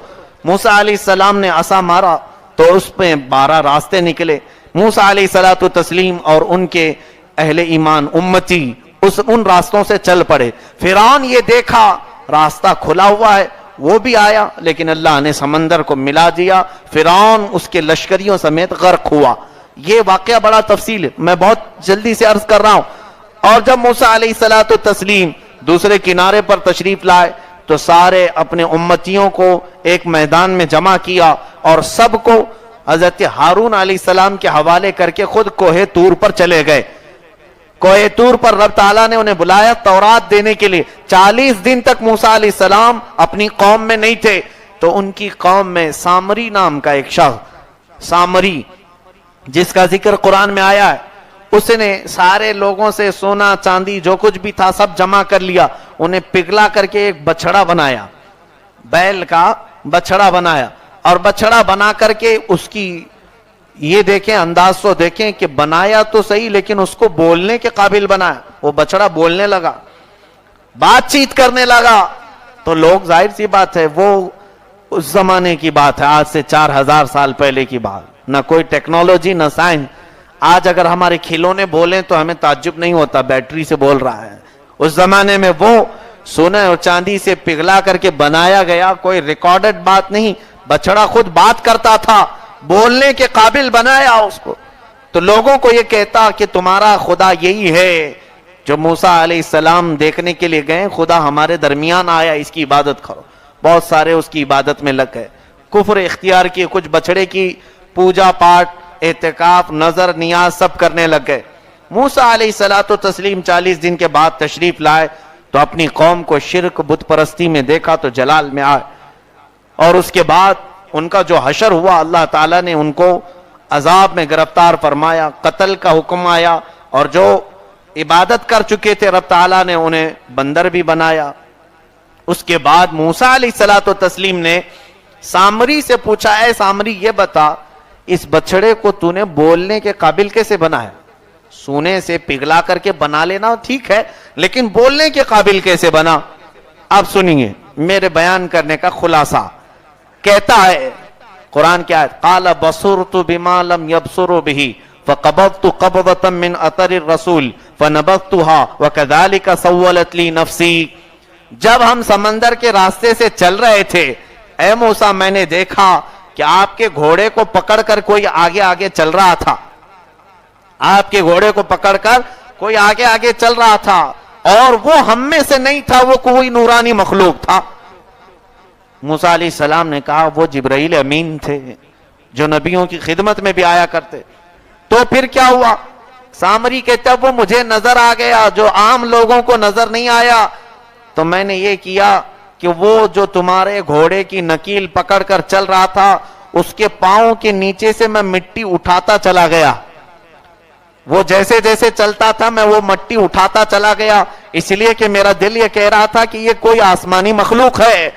موسیٰ علیہ السلام نے عصا مارا تو اس پہ 12 راستے نکلے. موسیٰ علیہ الصلوۃ والتسلیم اور ان کے اہل ایمان امتی ان راستوں سے چل پڑے. فرعون یہ دیکھا راستہ کھلا ہوا ہے, وہ بھی آیا, لیکن اللہ نے سمندر کو ملا دیا. فرعون اس کے لشکریوں سمیت غرق ہوا. یہ واقعہ بڑا تفصیل ہے, میں بہت جلدی سے عرض کر رہا ہوں. اور جب موسیٰ علیہ الصلوۃ والتسلیم دوسرے کنارے پر تشریف لائے تو سارے اپنے امتیوں کو ایک میدان میں جمع کیا اور سب کو حضرت ہارون علیہ السلام کے حوالے کر کے خود کوہ طور پر چلے گئے. کوہ طور پر رب تعالیٰ نے انہیں بلایا تورات دینے کے لیے. 40 دن تک موسیٰ علیہ السلام اپنی قوم میں نہیں تھے تو ان کی قوم میں سامری نام کا ایک شخص, سامری جس کا ذکر قرآن میں آیا ہے, اس نے سارے لوگوں سے سونا چاندی جو کچھ بھی تھا سب جمع کر لیا. انہیں پگھلا کر کے ایک بچڑا بنایا, بیل کا بچڑا بنایا, اور بچڑا بنا کر کے اس کی یہ دیکھیں انداز تو دیکھیں کہ بنایا تو صحیح لیکن اس کو بولنے کے قابل بنایا. وہ بچڑا بولنے لگا, بات چیت کرنے لگا. تو لوگ ظاہر سی بات ہے وہ اس زمانے کی بات ہے, آج سے 4000 سال پہلے کی بات, نہ کوئی ٹیکنالوجی نہ سائنس. آج اگر ہمارے کھلونے بولیں تو ہمیں تعجب نہیں ہوتا, بیٹری سے بول رہا ہے. اس زمانے میں وہ سونے اور چاندی سے پگھلا کر کے بنایا گیا, کوئی ریکارڈڈ بات نہیں. بچڑا خود بات کرتا تھا, بولنے کے قابل بنایا اس کو. تو لوگوں کو یہ کہتا کہ تمہارا خدا یہی ہے جو موسیٰ علیہ السلام دیکھنے کے لیے گئے, خدا ہمارے درمیان آیا, اس کی عبادت کرو. بہت سارے اس کی عبادت میں لگ گئے, کفر اختیار کیے, کچھ بچڑے کی پوجا پاٹ, اعتکاف, نظر, نیاز سب کرنے لگ گئے. موسیٰ علیہ الصلوۃ والتسلیم 40 دن کے بعد تشریف لائے تو اپنی قوم کو شرک بت پرستی میں دیکھا تو جلال میں آئے, اور اس کے بعد ان کا جو حشر ہوا اللہ تعالیٰ نے ان کو عذاب میں گرفتار فرمایا, قتل کا حکم آیا, اور جو عبادت کر چکے تھے رب تعالیٰ نے انہیں بندر بھی بنایا. اس کے بعد موسیٰ علیہ الصلوۃ والتسلیم نے سامری سے پوچھا, اے سامری یہ بتا اس بچڑے کو تو نے بولنے کے قابل کیسے بنایا؟ سونے سے پگھلا کر کے بنا لینا ٹھیک ہے, لیکن بولنے کے قابل کیسے بنا؟ اب سنیے میرے بیان کرنے کا خلاصہ. کہتا ہے قرآن کی آیت, قال بصرت بما لم يبصروا به فقبضت قبضة من اثر الرسول فنبذتها وكذلك سولت لي نفسي. جب ہم سمندر کے راستے سے چل رہے تھے اے موسیٰ میں نے دیکھا کہ آپ کے گھوڑے کو پکڑ کر کوئی آگے آگے چل رہا تھا, آپ کے گھوڑے کو پکڑ کر کوئی آگے آگے چل رہا تھا, اور وہ ہم میں سے نہیں تھا, وہ کوئی نورانی مخلوق تھا. موسیٰ علیہ السلام نے کہا وہ جبرائیل امین تھے جو نبیوں کی خدمت میں بھی آیا کرتے. تو پھر کیا ہوا؟ سامری کہتا وہ مجھے نظر آ گیا جو عام لوگوں کو نظر نہیں آیا, تو میں نے یہ کیا کہ وہ جو تمہارے گھوڑے کی نکیل پکڑ کر چل رہا تھا اس کے پاؤں کے نیچے سے میں مٹی اٹھاتا چلا گیا. وہ جیسے جیسے چلتا تھا میں وہ مٹی اٹھاتا چلا گیا, اس لیے کہ میرا دل یہ کہہ رہا تھا کہ یہ کوئی آسمانی مخلوق ہے,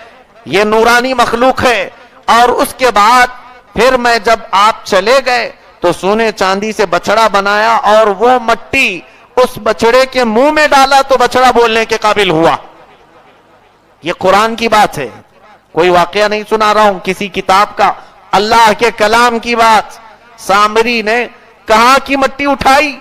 یہ نورانی مخلوق ہے. اور اس کے بعد پھر میں جب آپ چلے گئے تو سونے چاندی سے بچڑا بنایا اور وہ مٹی اس بچڑے کے منہ میں ڈالا تو بچڑا بولنے کے قابل ہوا. یہ قرآن کی بات ہے, کوئی واقعہ نہیں سنا رہا ہوں کسی کتاب کا, اللہ کے کلام کی بات. سامری نے کہاں کی مٹی اٹھائی؟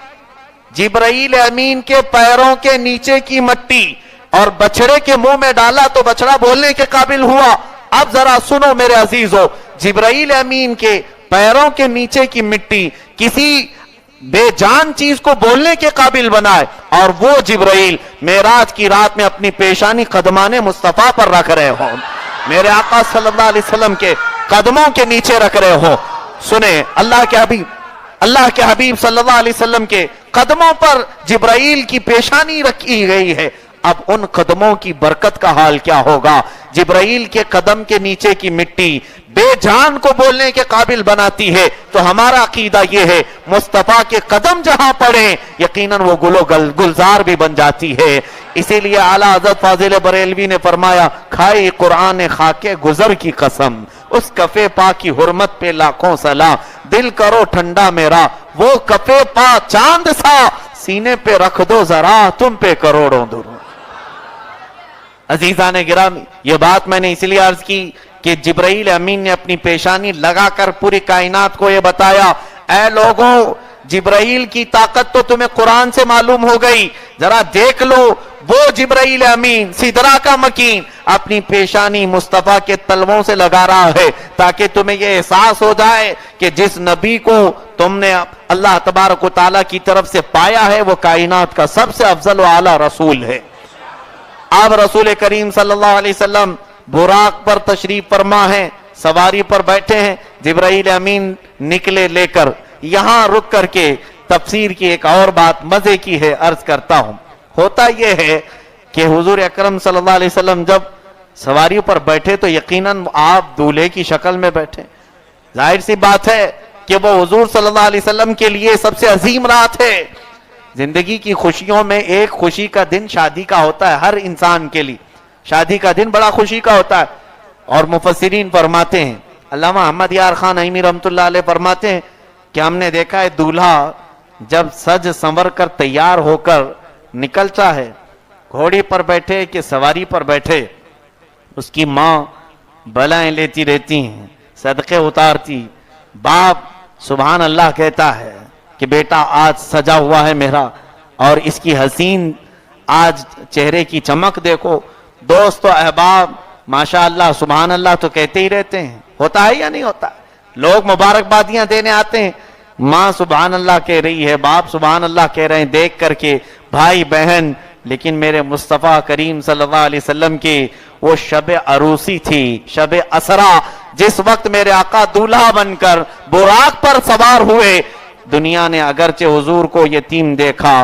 جبرائیل امین کے پیروں کے نیچے کی مٹی, اور بچڑے کے منہ میں ڈالا تو بچڑا بولنے کے قابل ہوا. اب ذرا سنو میرے عزیزو, جبرائیل امین کے پیروں کے نیچے کی مٹی کسی بے جان چیز کو بولنے کے قابل بنائے, اور وہ جبرائیل معراج کی رات میں اپنی پیشانی قدمان مصطفیٰ پر رکھ رہے ہو, میرے آقا صلی اللہ علیہ وسلم کے قدموں کے نیچے رکھ رہے ہو. سنیں اللہ کے حبیب صلی اللہ علیہ وسلم کے قدموں پر جبرائیل کی پیشانی رکھی گئی ہے. اب ان قدموں کی برکت کا حال کیا ہوگا؟ جبرائیل کے قدم کے نیچے کی مٹی بے جان کو بولنے کے قابل بناتی ہے. تو ہمارا عقیدہ یہ ہے مصطفیٰ کے قدم جہاں پڑے یقیناً وہ گل و گلزار بھی بن جاتی ہے. اسی لیے اعلیٰ حضرت فاضل بریلوی نے فرمایا, کھائی قرآن خاکے گزر کی قسم, اس کفے پا کی حرمت پہ لاکھوں سلام, دل کرو ٹھنڈا میرا وہ کفے پا چاند سا, سینے پہ رکھ دو ذرا تم پہ کروڑوں درود. عزیزان گرامی, یہ بات میں نے اس لیے عرض کی کہ جبرائیل امین نے اپنی پیشانی لگا کر پوری کائنات کو یہ بتایا, اے لوگوں جبرائیل کی طاقت تو تمہیں قرآن سے معلوم ہو گئی, ذرا دیکھ لو وہ جبرائیل امین سدرا کا مکین اپنی پیشانی مصطفیٰ کے تلووں سے لگا رہا ہے, تاکہ تمہیں یہ احساس ہو جائے کہ جس نبی کو تم نے اللہ تبارک و تعالیٰ کی طرف سے پایا ہے وہ کائنات کا سب سے افضل و اعلیٰ رسول ہے. اب رسول کریم صلی اللہ علیہ وسلم براق پر تشریف فرما ہے, سواری پر بیٹھے ہیں, جبرائیل امین نکلے لے کر. یہاں رک کر کے تفسیر کی ایک اور بات مزے کی ہے, عرض کرتا ہوں. ہوتا یہ ہے کہ حضور اکرم صلی اللہ علیہ وسلم جب سواری پر بیٹھے تو یقیناً آپ دولہے کی شکل میں بیٹھے. ظاہر سی بات ہے کہ وہ حضور صلی اللہ علیہ وسلم کے لیے سب سے عظیم رات ہے. زندگی کی خوشیوں میں ایک خوشی کا دن شادی کا ہوتا ہے, ہر انسان کے لیے شادی کا دن بڑا خوشی کا ہوتا ہے. اور مفسرین فرماتے ہیں, علامہ احمد یار خان عیمی رحمۃ اللہ علیہ فرماتے ہیں کہ ہم نے دیکھا ہے دولہا جب سج سنور کر تیار ہو کر نکلتا ہے, گھوڑی پر بیٹھے کہ سواری پر بیٹھے, اس کی ماں بلائیں لیتی رہتی ہیں, صدقے اتارتی, باپ سبحان اللہ کہتا ہے کہ بیٹا آج سجا ہوا ہے میرا, اور اس کی حسین آج چہرے کی چمک دیکھو. دوست و احباب ماشاء اللہ سبحان اللہ تو کہتے ہی رہتے ہیں, ہوتا ہے یا نہیں ہوتا؟ لوگ مبارکبادیاں دینے آتے ہیں, ماں سبحان اللہ کہہ رہی ہے, باپ سبحان اللہ کہہ رہے ہیں, دیکھ کر کے بھائی بہن. لیکن میرے مصطفیٰ کریم صلی اللہ علیہ وسلم کی وہ شب عروسی تھی, شب اسرا, جس وقت میرے آقا دولہا بن کر براق پر سوار ہوئے. دنیا نے اگرچہ حضور کو یتیم دیکھا,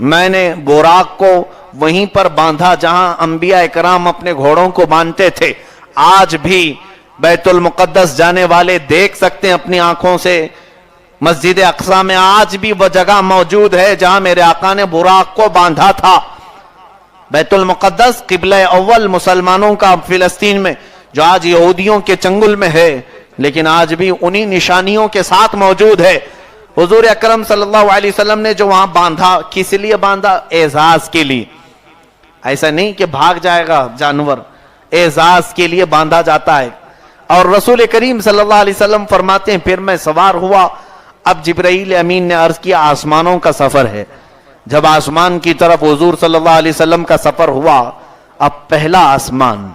میں نے براق کو وہیں پر باندھا جہاں انبیاء اکرام اپنے گھوڑوں کو باندھتے تھے. آج بھی بیت المقدس جانے والے دیکھ سکتے ہیں اپنی آنکھوں سے, مسجد اقصی میں آج بھی وہ جگہ موجود ہے جہاں میرے آقا نے براق کو باندھا تھا. بیت المقدس قبلہ اول مسلمانوں کا فلسطین میں, جو آج یہودیوں کے چنگل میں ہے, لیکن آج بھی انہی نشانیوں کے ساتھ موجود ہے. حضور اکرم صلی اللہ علیہ وسلم نے جو وہاں باندھا, کس لیے باندھا؟ اعزاز کے لیے. ایسا نہیں کہ بھاگ جائے گا جانور, اعزاز کے لیے باندھا جاتا ہے. اور رسول کریم صلی اللہ علیہ وسلم فرماتے ہیں پھر میں سوار ہوا. اب جبرائیل امین نے عرض کیا آسمانوں کا سفر ہے. جب آسمان کی طرف حضور صلی اللہ علیہ وسلم کا سفر ہوا, اب پہلا آسمان,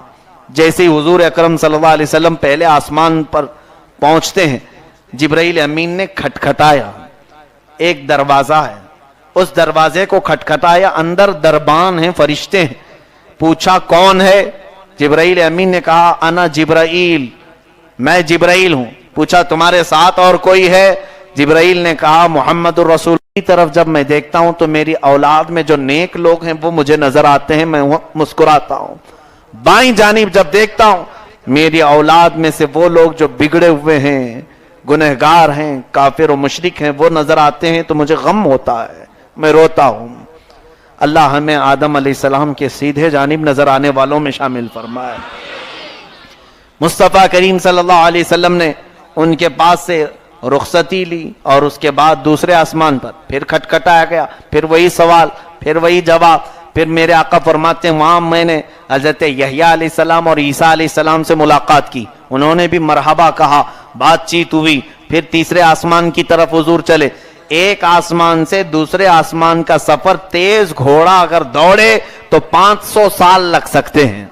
جیسے ہی حضور اکرم صلی اللہ علیہ وسلم پہلے آسمان پر پہنچتے ہیں, جبرائیل امین نے کھٹکھٹایا. ایک دروازہ ہے, اس دروازے کو کھٹکھٹایا, اندر دربان ہیں, فرشتے ہیں. پوچھا کون ہے؟ جبرائیل امین نے کہا انا جبرائیل, میں جبرائیل ہوں. پوچھا تمہارے ساتھ اور کوئی ہے؟ جبرائیل نے کہا محمد الرسول. کی طرف جب میں دیکھتا ہوں تو میری اولاد میں جو نیک لوگ ہیں وہ مجھے نظر آتے ہیں, میں مسکراتا ہوں. بائیں جانب جب دیکھتا ہوں میری اولاد میں سے وہ لوگ جو بگڑے ہوئے ہیں, گنہگار ہیں, کافر و مشرک ہیں, وہ نظر آتے ہیں تو مجھے غم ہوتا ہے, میں روتا ہوں. اللہ ہمیں آدم علیہ السلام کے سیدھے جانب نظر آنے والوں میں شامل فرمائے. مصطفیٰ کریم صلی اللہ علیہ وسلم نے ان کے پاس سے رخصتی لی اور اس کے بعد دوسرے آسمان پر پھر کھٹکھٹایا گیا. پھر وہی سوال, پھر وہی جواب. پھر میرے آقا فرماتے ہیں وہاں میں نے حضرت یحییٰ علیہ السلام اور عیسیٰ علیہ السلام سے ملاقات کی, انہوں نے بھی مرحبا کہا, بات چیت ہوئی. پھر تیسرے آسمان کی طرف حضور چلے. ایک آسمان سے دوسرے آسمان کا سفر تیز گھوڑا اگر دوڑے تو 500 سال لگ سکتے ہیں,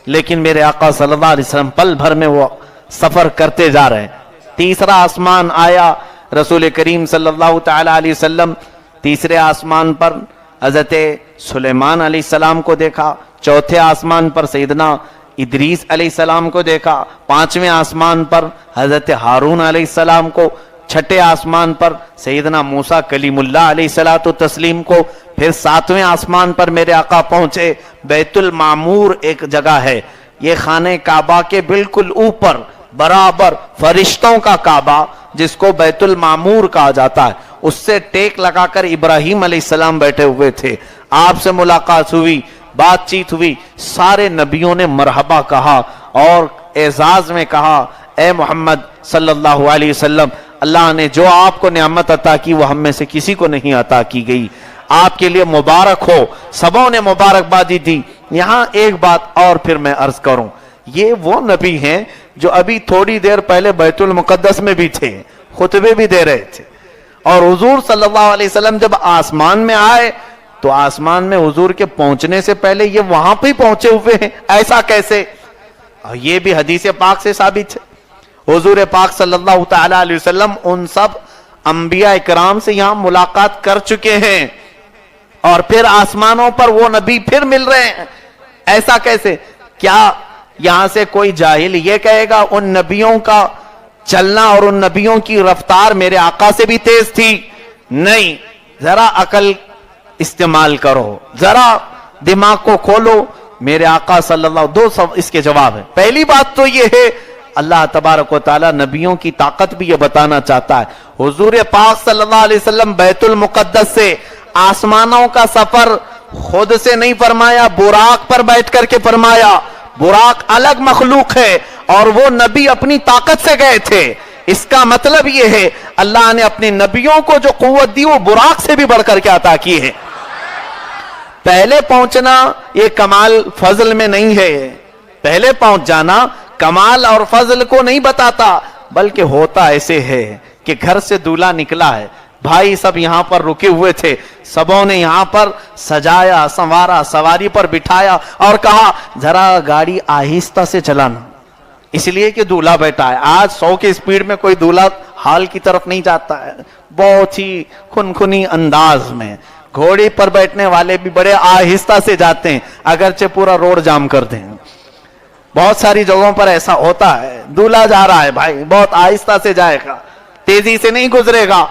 لیکن میرے آقا صلی اللہ علیہ وسلم پل بھر میں وہ سفر کرتے جا رہے ہیں. تیسرا آسمان آیا, رسول کریم صلی اللہ تعالی علیہ وسلم تیسرے آسمان پر حضرت سلیمان علیہ السلام کو دیکھا. چوتھے آسمان پر سیدنا ادریس علیہ السلام کو دیکھا. پانچویں آسمان پر حضرت ہارون علیہ السلام کو. چھٹے آسمان پر سیدنا موسیٰ کلیم اللہ علیہ الصلوۃ والتسلیم کو. پھر ساتویں آسمان پر میرے آقا پہنچے. بیت المعمور ایک جگہ ہے, یہ خانہ کعبہ کے بالکل اوپر برابر فرشتوں کا کعبہ جس کو بیت المعمور کہا جاتا ہے, اس سے ٹیک لگا کر ابراہیم علیہ السلام بیٹھے ہوئے تھے. آپ سے ملاقات ہوئی, بات چیت ہوئی. سارے نبیوں نے مرحبا کہا اور اعزاز میں کہا اے محمد صلی اللہ علیہ وسلم, اللہ نے جو آپ کو نعمت عطا کی وہ ہم میں سے کسی کو نہیں عطا کی گئی, آپ کے لیے مبارک ہو. سبوں نے مبارکبادی دی. یہاں ایک بات اور پھر میں عرض کروں, یہ وہ نبی ہیں جو ابھی تھوڑی دیر پہلے بیت المقدس میں بھی تھے, خطبے بھی دے رہے تھے. اور حضور صلی اللہ علیہ وسلم جب آسمان میں آئے تو آسمان میں حضور کے پہنچنے سے پہلے یہ وہاں پہ ہی پہنچے ہوئے ہیں. ایسا کیسے؟ یہ بھی حدیث پاک سے ثابت ہے. حضور پاک صلی اللہ تعالی علیہ وسلم ان سب انبیاء اکرام سے یہاں ملاقات کر چکے ہیں اور پھر آسمانوں پر وہ نبی پھر مل رہے ہیں. ایسا کیسے؟ کیا یہاں سے کوئی جاہل یہ کہے گا ان نبیوں کا چلنا اور ان نبیوں کی رفتار میرے آقا سے بھی تیز تھی؟ نہیں. ذرا عقل استعمال کرو, ذرا دماغ کو کھولو. میرے آقا صلی اللہ دو سب اس کے جواب ہے. پہلی بات تو یہ ہے اللہ تبارک و تعالی نبیوں کی طاقت بھی یہ بتانا چاہتا ہے. حضور پاک صلی اللہ علیہ وسلم بیت المقدس سے آسمانوں کا سفر خود سے نہیں فرمایا, براق پر بیٹھ کر کے فرمایا. براق الگ مخلوق ہے اور وہ نبی اپنی طاقت سے گئے تھے. اس کا مطلب یہ ہے اللہ نے اپنے نبیوں کو جو قوت دی وہ براق سے بھی بڑھ کر کے عطا کی ہے. پہلے پہنچنا یہ کمال فضل میں نہیں ہے, پہلے پہنچ جانا کمال اور فضل کو نہیں بتاتا, بلکہ ہوتا ایسے ہے کہ گھر سے دولہا نکلا ہے, بھائی سب یہاں پر رکے ہوئے تھے, سبوں نے یہاں پر سجایا سنوارا, سواری پر بٹھایا اور کہا ذرا گاڑی آہستہ سے چلانا, اس لیے کہ دولہا بیٹھا ہے. آج 100 کی سپیڈ میں کوئی دولہا حال کی طرف نہیں جاتا ہے, بہت ہی خنخنی انداز میں. گھوڑی پر بیٹھنے والے بھی بڑے آہستہ سے جاتے ہیں اگرچہ پورا روڈ جام کر دیں. بہت ساری جگہوں پر ایسا ہوتا ہے, دولہا جا رہا ہے بھائی بہت آہستہ سے جائے گا, تیزی سے نہیں گزرے گا.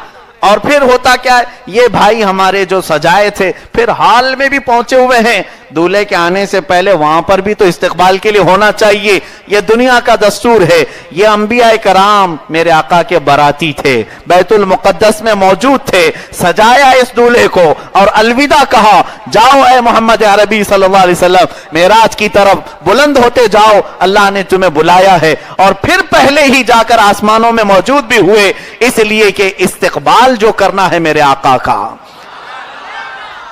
اور پھر ہوتا کیا ہے, یہ بھائی ہمارے جو سجائے تھے پھر حال میں بھی پہنچے ہوئے ہیں, دولہے کے آنے سے پہلے وہاں پر بھی تو استقبال کے لیے ہونا چاہیے, یہ دنیا کا دستور ہے. یہ انبیاء کرام میرے آقا کے باراتی تھے, بیت المقدس میں موجود تھے, سجایا اس دولہے کو اور الوداع کہا, جاؤ اے محمد عربی صلی اللہ علیہ وسلم معراج کی طرف بلند ہوتے جاؤ, اللہ نے تمہیں بلایا ہے. اور پھر پہلے ہی جا کر آسمانوں میں موجود بھی ہوئے, اس لیے کہ استقبال جو کرنا ہے میرے آقا کا,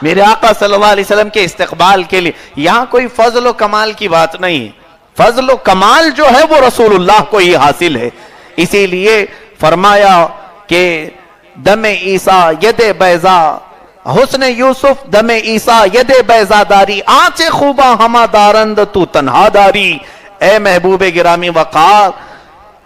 میرے آقا صلی اللہ علیہ وسلم کے استقبال کے لیے. یہاں کوئی فضل و کمال کی بات نہیں, فضل و کمال جو ہے وہ رسول اللہ کو ہی حاصل ہے. اسی لیے فرمایا کہ دم عیسیٰ ید بیضا, حسن یوسف دم عیسیٰ ید بیضا داری, آنچ خوبا ہما دارند تو تنہا داری. اے محبوب گرامی وقار,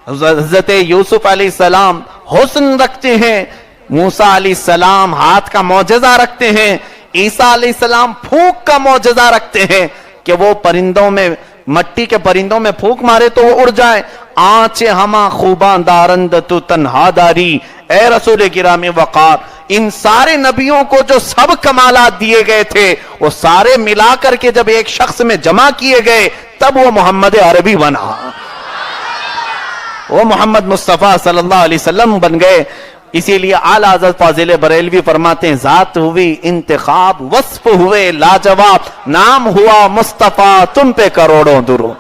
حضرت یوسف علیہ السلام حسن رکھتے ہیں, موسیٰ علیہ السلام ہاتھ کا معجزہ رکھتے ہیں, عیسیٰ علیہ السلام پھونک کا معجزہ رکھتے ہیں کہ وہ پرندوں میں, مٹی کے پرندوں میں پھونک مارے تو وہ اڑ جائے. آنچ ہما خوباں دارند تو تنہا داری. اے رسول گرامی وقار, ان سارے نبیوں کو جو سب کمالات دیے گئے تھے وہ سارے ملا کر کے جب ایک شخص میں جمع کیے گئے تب وہ محمد عربی بنا, وہ محمد مصطفیٰ صلی اللہ علیہ وسلم بن گئے. اسی لیے اعلیٰ حضرت فاضل بریلوی فرماتے ہیں, ذات ہوئی انتخاب, وصف ہوئے لاجواب, نام ہوا مصطفیٰ, تم پہ کروڑوں درود.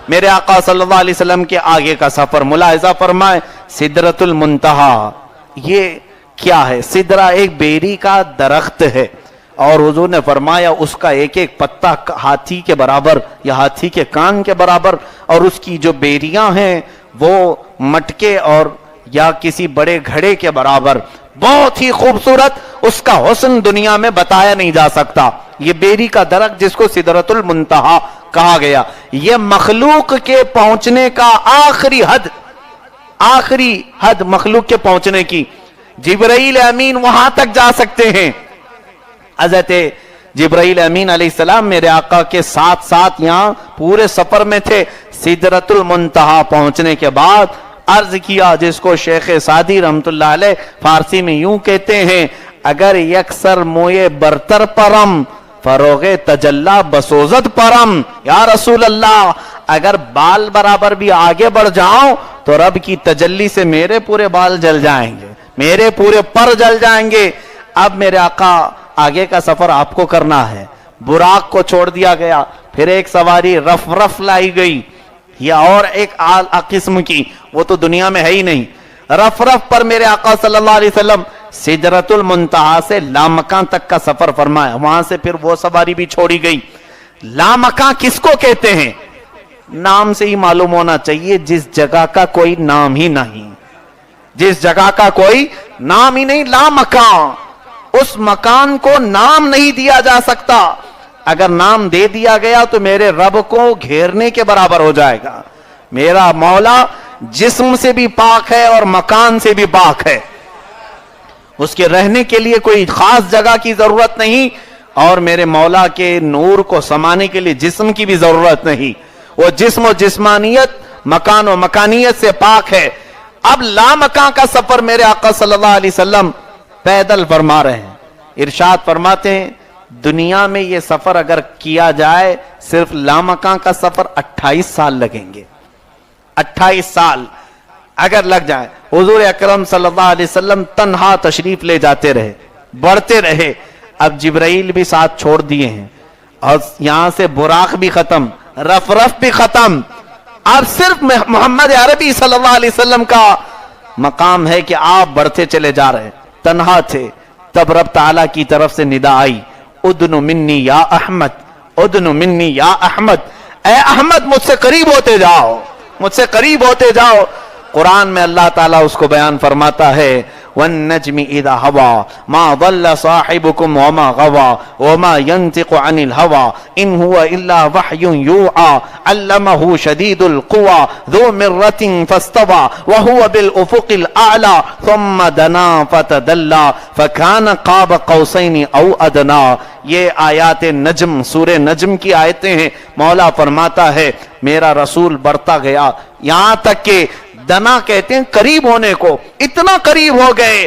میرے آقا صلی اللہ علیہ وسلم کے آگے کا سفر ملاحظہ فرمائے, سدرۃ المنتہا. یہ کیا ہے؟ سدرہ ایک بیری کا درخت ہے, اور حضور نے فرمایا اس کا ایک ایک پتا ہاتھی کے برابر یا ہاتھی کے کان کے برابر, اور اس کی جو بیریاں ہیں وہ مٹکے اور یا کسی بڑے گھڑے کے برابر. بہت ہی خوبصورت, اس کا حسن دنیا میں بتایا نہیں جا سکتا. یہ بیری کا درخت جس کو سدرۃ المنتہا کہا گیا, یہ مخلوق کے پہنچنے کا آخری حد مخلوق کے پہنچنے کی. جبرائیل امین وہاں تک جا سکتے ہیں. حضرت جبرائیل امین علیہ السلام میرے آقا کے ساتھ ساتھ یہاں پورے سفر میں تھے. سدرۃ المنتہا پہنچنے کے بعد عرض کیا, جس کو شیخ سعدی رحمت اللہ علیہ فارسی میں یوں کہتے ہیں, اگر یکسر موئے برتر پرم فروغ تجلا بسوزت پرم. یا رسول اللہ, اگر بال برابر بھی آگے بڑھ جاؤں تو رب کی تجلی سے میرے پورے بال جل جائیں گے, میرے پورے پر جل جائیں گے. اب میرے آقا آگے کا سفر آپ کو کرنا ہے. براق کو چھوڑ دیا گیا, پھر ایک سواری رف لائی گئی, یا اور ایک قسم کی, وہ تو دنیا میں ہے ہی نہیں. رف پر میرے آقا صلی اللہ علیہ وسلم سدرۃ المنتہا سے لامکان تک کا سفر فرمایا. وہاں سے پھر وہ سواری بھی چھوڑی گئی. لامکان کس کو کہتے ہیں؟ نام سے ہی معلوم ہونا چاہیے, جس جگہ کا کوئی نام ہی نہیں, جس جگہ کا کوئی نام ہی نہیں. لامکان, اس مکان کو نام نہیں دیا جا سکتا. اگر نام دے دیا گیا تو میرے رب کو گھیرنے کے برابر ہو جائے گا. میرا مولا جسم سے بھی پاک ہے اور مکان سے بھی پاک ہے, اس کے رہنے کے لیے کوئی خاص جگہ کی ضرورت نہیں, اور میرے مولا کے نور کو سمانے کے لیے جسم کی بھی ضرورت نہیں. وہ جسم و جسمانیت, مکان و مکانیت سے پاک ہے. اب لامکان کا سفر میرے آقا صلی اللہ علیہ وسلم پیدل فرما رہے ہیں. ارشاد فرماتے ہیں, دنیا میں یہ سفر اگر کیا جائے صرف لامکان کا سفر 28 سال لگیں گے. 28 سال اگر لگ جائے. حضور اکرم صلی اللہ علیہ وسلم تنہا تشریف لے جاتے رہے, بڑھتے رہے. اب جبرائیل بھی ساتھ چھوڑ دیے ہیں, اور یہاں سے براق بھی ختم, رف بھی ختم. اب صرف محمد عربی صلی اللہ علیہ وسلم کا مقام ہے کہ آپ بڑھتے چلے جا رہے. تنہا تھے, تب رب تعالیٰ کی طرف سے ندا آئی, ادنو منی یا احمد, ادنو منی یا احمد, اے احمد مجھ سے قریب ہوتے جاؤ, مجھ سے قریب ہوتے جاؤ. قرآن میں اللہ تعالیٰ اس کو بیان فرماتا ہے, والنجم اذا ہوا ما ضل صاحبكم وما غوا وما ينطق عن الهوى ان هو الا وحي يوحى علمه شديد القوى ذو مرة فاستوى وهو بالافق الاعلى ثم دنا فتدلى فكان قاب قوسين او ادنى. یہ آیات نجم, سورہ نجم کی آیتیں ہیں. مولا فرماتا ہے میرا رسول بڑھتا گیا, یہاں تک کہ دنا کہتے ہیں قریب ہونے کو, اتنا قریب ہو گئے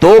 2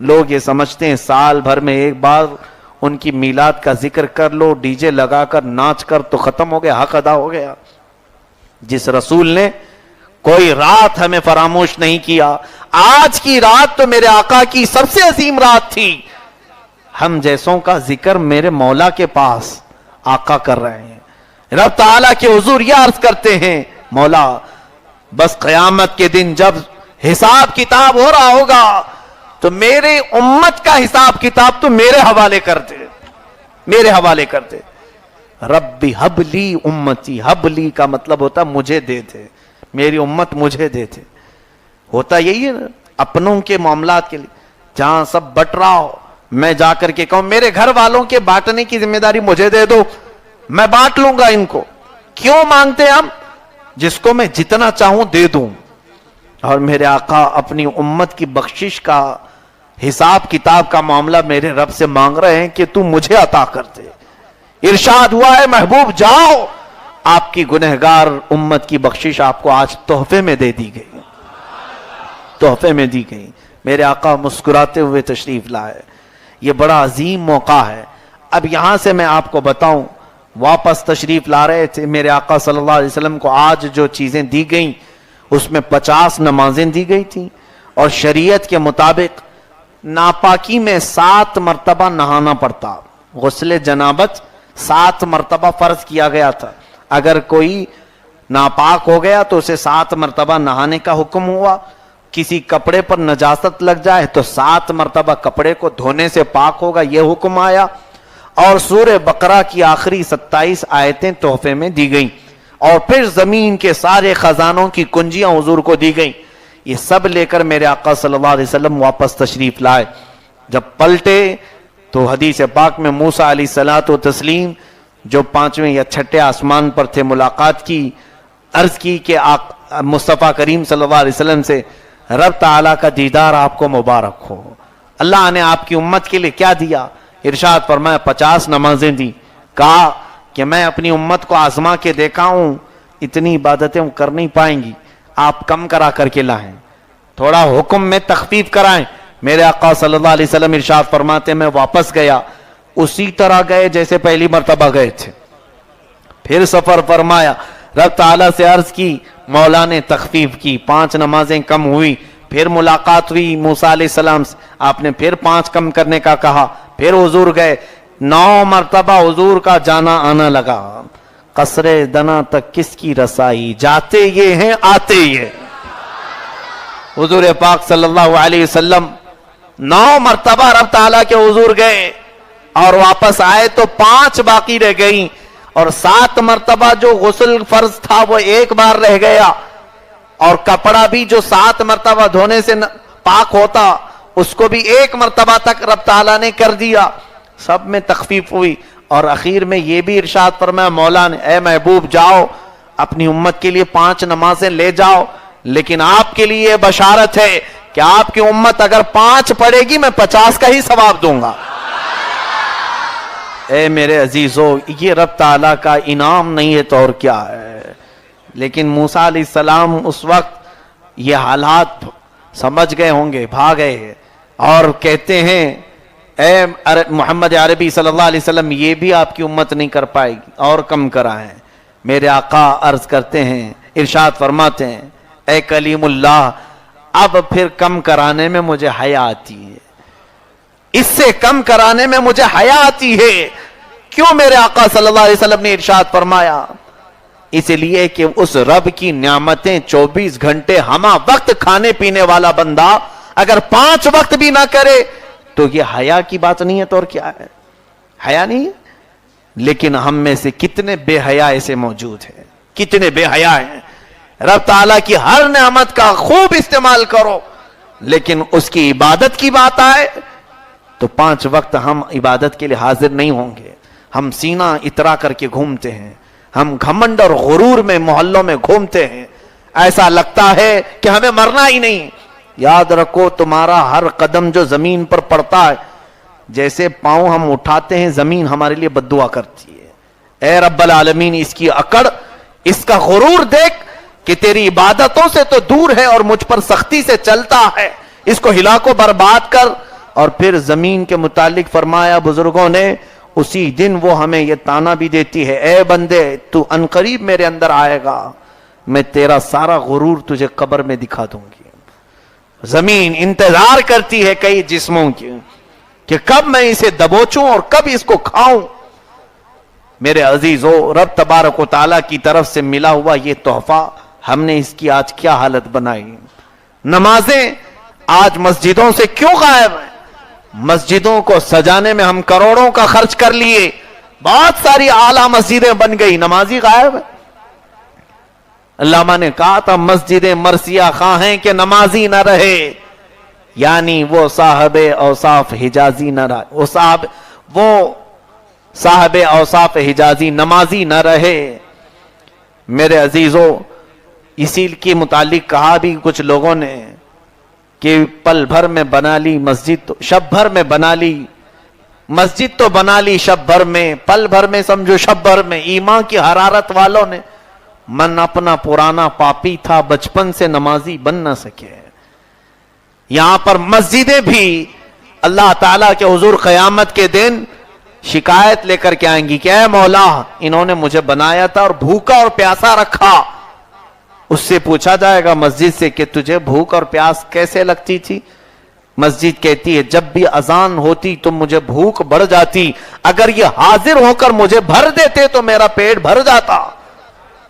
لوگ یہ سمجھتے ہیں سال بھر میں ایک بار ان کی میلاد کا ذکر کر لو، ڈی جے لگا کر ناچ کر تو ختم ہو گیا، حق ادا ہو گیا۔ جس رسول نے کوئی رات ہمیں فراموش نہیں کیا، آج کی رات تو میرے آقا کی سب سے عظیم رات تھی۔ ہم جیسوں کا ذکر میرے مولا کے پاس آقا کر رہے ہیں، رب تعالیٰ کے حضور یہ عرض کرتے ہیں، مولا بس قیامت کے دن جب حساب کتاب ہو رہا ہوگا تو میرے امت کا حساب کتاب تو میرے حوالے کر دے، میرے حوالے کر دے۔ ربی حب لی امتی، حب لی کا مطلب ہوتا مجھے دے دے، میری امت مجھے دے دے، ہوتا یہی ہے نا اپنوں کے معاملات کے لیے۔ جہاں سب بٹ رہا ہو میں جا کر کے کہوں میرے گھر والوں کے بانٹنے کی ذمہ داری مجھے دے دو، میں بانٹ لوں گا ان کو۔ کیوں مانگتے ہم؟ جس کو میں جتنا چاہوں دے دوں۔ اور میرے آقا اپنی امت کی بخشش کا حساب کتاب کا معاملہ میرے رب سے مانگ رہے ہیں کہ تو مجھے عطا کر دے۔ ارشاد ہوا ہے محبوب جاؤ، آپ کی گنہگار امت کی بخشش آپ کو آج تحفے میں دے دی گئی، تحفے میں دی گئی۔ میرے آقا مسکراتے ہوئے تشریف لائے، یہ بڑا عظیم موقع ہے۔ اب یہاں سے میں آپ کو بتاؤں، واپس تشریف لا رہے تھے میرے آقا صلی اللہ علیہ وسلم کو، آج جو چیزیں دی گئیں اس میں 50 نمازیں دی گئی تھیں، اور شریعت کے مطابق ناپاکی میں 7 مرتبہ نہانا پڑتا، غسل جنابت 7 مرتبہ فرض کیا گیا تھا۔ اگر کوئی ناپاک ہو گیا تو اسے 7 مرتبہ نہانے کا حکم ہوا، کسی کپڑے پر نجاست لگ جائے تو 7 مرتبہ کپڑے کو دھونے سے پاک ہوگا، یہ حکم آیا۔ اور سورہ بقرہ کی آخری 27 آیتیں تحفے میں دی گئیں، اور پھر زمین کے سارے خزانوں کی کنجیاں حضور کو دی گئیں۔ یہ سب لے کر میرے آقا صلی اللہ علیہ وسلم واپس تشریف لائے۔ جب پلٹے تو حدیث پاک میں موسیٰ علیہ الصلوۃ والتسلیم جو 5ویں یا 6ٹھے آسمان پر تھے ملاقات کی، عرض کی کہ مصطفیٰ کریم صلی اللہ علیہ وسلم سے رب تعالیٰ کا دیدار آپ کو مبارک ہو، اللہ نے آپ کی امت کے لیے کیا دیا؟ ارشاد فرمایا 50 نمازیں دی۔ کہا کہ میں اپنی امت کو آزما کے دیکھا ہوں، اتنی عبادتیں وہ کر نہیں پائیں گی، آپ کم کرا کر کے لائیں، تھوڑا حکم میں تخفیف کرائیں۔ میرے آقا صلی اللہ علیہ وسلم ارشاد فرماتے میں واپس گیا، اسی طرح گئے جیسے پہلی مرتبہ گئے تھے۔ پھر سفر فرمایا، رب تعالیٰ سے عرض کی، مولا نے تخفیف کی، 5 نمازیں کم ہوئی۔ پھر ملاقات ہوئی موسیٰ علیہ السلام سے، آپ نے پھر 5 کم کرنے کا کہا۔ پھر حضور گئے، 9 مرتبہ حضور کا جانا آنا لگا۔ قصر دنا تک کس کی رسائی، جاتے یہ ہیں آتے یہ۔ حضور پاک صلی اللہ علیہ وسلم 9 مرتبہ رب تعالیٰ کے حضور گئے اور واپس آئے تو 5 باقی رہ گئیں، اور 7 مرتبہ جو غسل فرض تھا وہ 1 بار رہ گیا، اور کپڑا بھی جو 7 مرتبہ دھونے سے پاک ہوتا اس کو بھی 1 مرتبہ تک رب تعالیٰ نے کر دیا۔ سب میں تخفیف ہوئی، اور اخیر میں یہ بھی ارشاد فرمایا مولا نے، اے محبوب جاؤ اپنی امت کے لیے 5 نمازیں لے جاؤ، لیکن آپ کے لیے بشارت ہے کہ آپ کی امت اگر 5 پڑھے گی میں 50 کا ہی ثواب دوں گا۔ اے میرے عزیزو، یہ رب تعالیٰ کا انعام نہیں ہے تو اور کیا ہے؟ لیکن موسیٰ علیہ السلام اس وقت یہ حالات سمجھ گئے ہوں گے، بھاگے اور کہتے ہیں اے محمد عربی صلی اللہ علیہ وسلم، یہ بھی آپ کی امت نہیں کر پائے گی، اور کم کرائیں۔ میرے آقا عرض کرتے ہیں، ارشاد فرماتے ہیں، اے کلیم اللہ، اب پھر کم کرانے میں مجھے حیا آتی ہے، اس سے کم کرانے میں مجھے حیا آتی ہے۔ کیوں میرے آقا صلی اللہ علیہ وسلم نے ارشاد فرمایا؟ اس لیے کہ اس رب کی نعمتیں 24 گھنٹے ہمہ وقت کھانے پینے والا بندہ اگر 5 وقت بھی نہ کرے تو یہ حیا کی بات نہیں ہے تو اور کیا ہے؟ حیا نہیں ہے۔ لیکن ہم میں سے کتنے بے حیا ایسے موجود ہیں، کتنے بے حیا ہیں۔ رب تعالیٰ کی ہر نعمت کا خوب استعمال کرو، لیکن اس کی عبادت کی بات آئے تو 5 وقت ہم عبادت کے لیے حاضر نہیں ہوں گے۔ ہم سینہ اترا کر کے گھومتے ہیں، ہم گھمنڈ اور غرور میں محلوں میں گھومتے ہیں، ایسا لگتا ہے کہ ہمیں مرنا ہی نہیں۔ یاد رکھو تمہارا ہر قدم جو زمین پر پڑتا ہے، جیسے پاؤں ہم اٹھاتے ہیں زمین ہمارے لیے بد دعا کرتی ہے۔ اے رب العالمین، اس کی اکڑ، اس کا غرور دیکھ کہ تیری عبادتوں سے تو دور ہے اور مجھ پر سختی سے چلتا ہے، اس کو ہلا کو برباد کر اور پھر زمین کے متعلق فرمایا بزرگوں نے اسی دن وہ ہمیں یہ تانا بھی دیتی ہے اے بندے تو عنقریب میرے اندر آئے گا میں تیرا سارا غرور تجھے قبر میں دکھا دوں گی. زمین انتظار کرتی ہے کئی جسموں کی کہ کب میں اسے دبوچوں اور کب اس کو کھاؤں. میرے عزیزو رب تبارک و تعالیٰ کی طرف سے ملا ہوا یہ تحفہ ہم نے اس کی آج کیا حالت بنائی. نمازیں آج مسجدوں سے کیوں غائب ہیں؟ مسجدوں کو سجانے میں ہم کروڑوں کا خرچ کر لیے, بہت ساری اعلیٰ مسجدیں بن گئی, نمازی غائب ہے. علامہ نے کہا تھا مسجد مرثیہ خواہ ہیں کہ نمازی نہ رہے, یعنی وہ صاحب اوصاف حجازی نہ رہے, وہ صاحب اوصاف حجازی نمازی نہ رہے. میرے عزیزو اسی کے متعلق کہا بھی کچھ لوگوں نے کہ پل بھر میں بنا لی مسجد تو شب بھر میں بنا لی مسجد تو بنا لی شب بھر میں, پل بھر میں سمجھو شب بھر میں. ایمان کی حرارت والوں نے من اپنا پرانا پاپی تھا بچپن سے نمازی بن نہ سکے. یہاں پر مسجدیں بھی اللہ تعالیٰ کے حضور قیامت کے دن شکایت لے کر کے آئیں گی کہ اے مولا انہوں نے مجھے بنایا تھا اور بھوکا اور پیاسا رکھا. اس سے پوچھا جائے گا مسجد سے کہ تجھے بھوک اور پیاس کیسے لگتی تھی؟ مسجد کہتی ہے جب بھی اذان ہوتی تو مجھے بھوک بڑھ جاتی, اگر یہ حاضر ہو کر مجھے بھر دیتے تو میرا پیٹ بھر جاتا.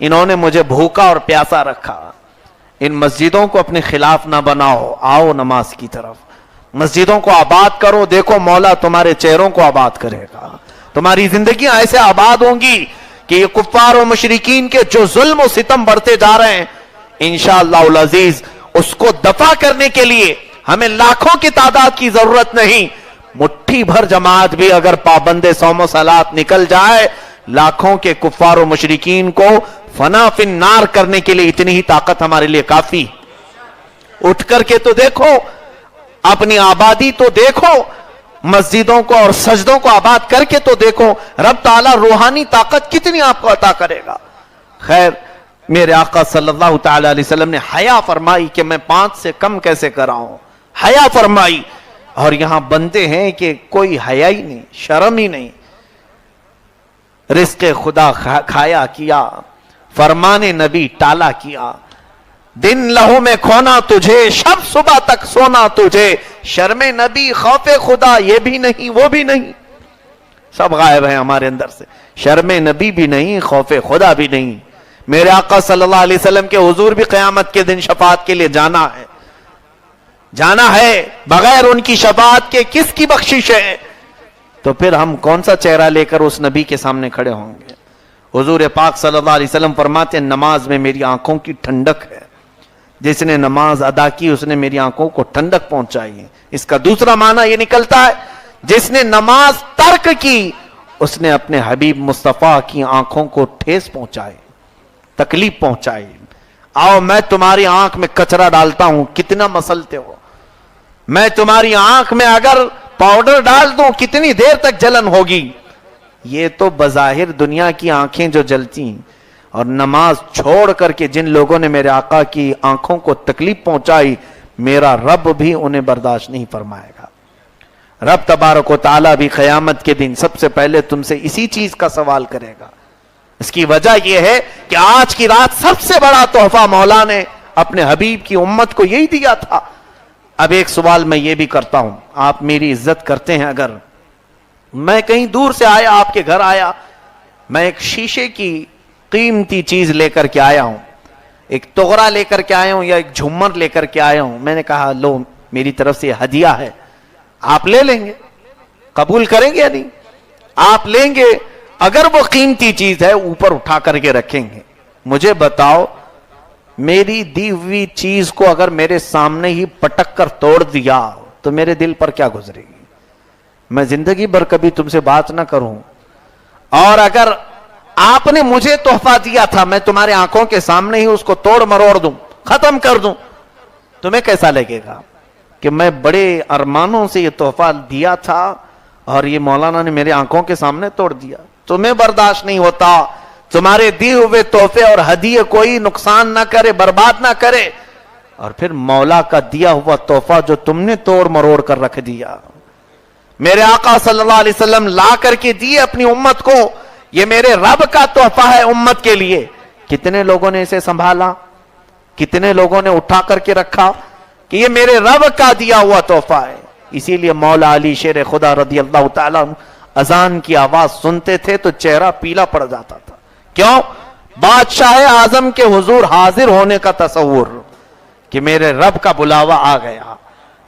انہوں نے مجھے بھوکا اور پیاسا رکھا. ان مسجدوں کو اپنے خلاف نہ بناؤ, آؤ نماز کی طرف, مسجدوں کو آباد کرو. دیکھو مولا تمہارے چہروں کو آباد کرے گا, تمہاری زندگیاں ایسے آباد ہوں گی کہ یہ کفار و مشرکین کے جو ظلم و ستم بڑھتے جا رہے ہیں انشاءاللہ العزیز اس کو دفع کرنے کے لیے ہمیں لاکھوں کی تعداد کی ضرورت نہیں, مٹھی بھر جماعت بھی اگر پابند صوم و صلات نکل جائے لاکھوں کے کفار و مشرکین کو فنا فی النار کرنے کے لیے اتنی ہی طاقت ہمارے لیے کافی. اٹھ کر کے تو دیکھو, اپنی آبادی تو دیکھو, مسجدوں کو اور سجدوں کو آباد کر کے تو دیکھو, رب تعالیٰ روحانی طاقت کتنی آپ کو عطا کرے گا. خیر میرے آقا صلی اللہ تعالی علیہ وسلم نے حیا فرمائی کہ میں 5 سے کم کیسے کراؤں, حیا فرمائی. اور یہاں بندے ہیں کہ کوئی حیا ہی نہیں, شرم ہی نہیں. رزق خدا کھایا کیا, فرمان نبی ٹالا کیا, دن لہو میں کھونا تجھے, شب صبح تک سونا تجھے, شرم نبی خوف خدا یہ بھی نہیں وہ بھی نہیں, سب غائب ہیں ہمارے اندر سے. شرم نبی بھی نہیں, خوف خدا بھی نہیں. میرے آقا صلی اللہ علیہ وسلم کے حضور بھی قیامت کے دن شفاعت کے لیے جانا ہے, بغیر ان کی شفاعت کے کس کی بخشش ہے؟ تو پھر ہم کون سا چہرہ لے کر اس نبی کے سامنے کھڑے ہوں گے؟ حضور پاک صلی اللہ علیہ وسلم فرماتے ہیں نماز میں میری آنکھوں کی ٹھنڈک ہے, جس نے نماز ادا کی اس نے میری آنکھوں کو ٹھنڈک پہنچائی ہے. اس کا دوسرا معنی یہ نکلتا ہے جس نے نماز ترک کی اس نے اپنے حبیب مصطفیٰ کی آنکھوں کو ٹھیس پہنچائی, تکلیف پہنچائی. آؤ میں تمہاری آنکھ میں کچرا ڈالتا ہوں, کتنا مسلتے ہو. میں تمہاری آنکھ میں اگر پاؤڈر ڈال دوں کتنی دیر تک جلن ہوگی. یہ تو بظاہر دنیا کی آنکھیں جو جلتی ہیں, اور نماز چھوڑ کر کے جن لوگوں نے میرے آقا کی آنکھوں کو تکلیف پہنچائی میرا رب بھی انہیں برداشت نہیں فرمائے گا. رب تبارک و تعالیٰ بھی قیامت کے دن سب سے پہلے تم سے اسی چیز کا سوال کرے گا. اس کی وجہ یہ ہے کہ آج کی رات سب سے بڑا تحفہ مولا نے اپنے حبیب کی امت کو یہی دیا تھا. اب ایک سوال میں یہ بھی کرتا ہوں, آپ میری عزت کرتے ہیں, اگر میں کہیں دور سے آیا, آپ کے گھر آیا, میں ایک شیشے کی قیمتی چیز لے کر کے آیا ہوں, ایک تغرا لے کر کے آیا ہوں یا ایک جھومر لے کر کے آیا ہوں, میں نے کہا لو میری طرف سے ہدیہ ہے, آپ لے لیں گے؟ قبول کریں گے یا نہیں؟ آپ لیں گے. اگر وہ قیمتی چیز ہے اوپر اٹھا کر کے رکھیں گے. مجھے بتاؤ میری دی ہوئی چیز کو اگر میرے سامنے ہی پٹک کر توڑ دیا تو میرے دل پر کیا گزرے گی؟ میں زندگی بھر کبھی تم سے بات نہ کروں. اور اگر آپ نے مجھے تحفہ دیا تھا میں تمہارے آنکھوں کے سامنے ہی اس کو توڑ مروڑ دوں, ختم کر دوں, تمہیں کیسا لگے گا کہ میں بڑے ارمانوں سے یہ تحفہ دیا تھا اور یہ مولانا نے میرے آنکھوں کے سامنے توڑ دیا؟ تمہیں برداشت نہیں ہوتا تمہارے دیے ہوئے تحفے اور ہدیے کوئی نقصان نہ کرے, برباد نہ کرے, اور پھر مولا کا دیا ہوا تحفہ جو تم نے توڑ مروڑ کر رکھ دیا. میرے آقا صلی اللہ علیہ وسلم لا کر کے دیے اپنی امت کو, یہ میرے رب کا تحفہ ہے امت کے لیے. کتنے لوگوں نے اسے سنبھالا, کتنے لوگوں نے اٹھا کر کے رکھا کہ یہ میرے رب کا دیا ہوا تحفہ ہے. اسی لیے مولا علی شیر خدا رضی اللہ تعالیٰ اذان کی آواز سنتے تھے تو چہرہ پیلا پڑ جاتا تھا. کیوں؟ بادشاہ اعظم کے حضور حاضر ہونے کا تصور کہ میرے رب کا بلاوا آ گیا.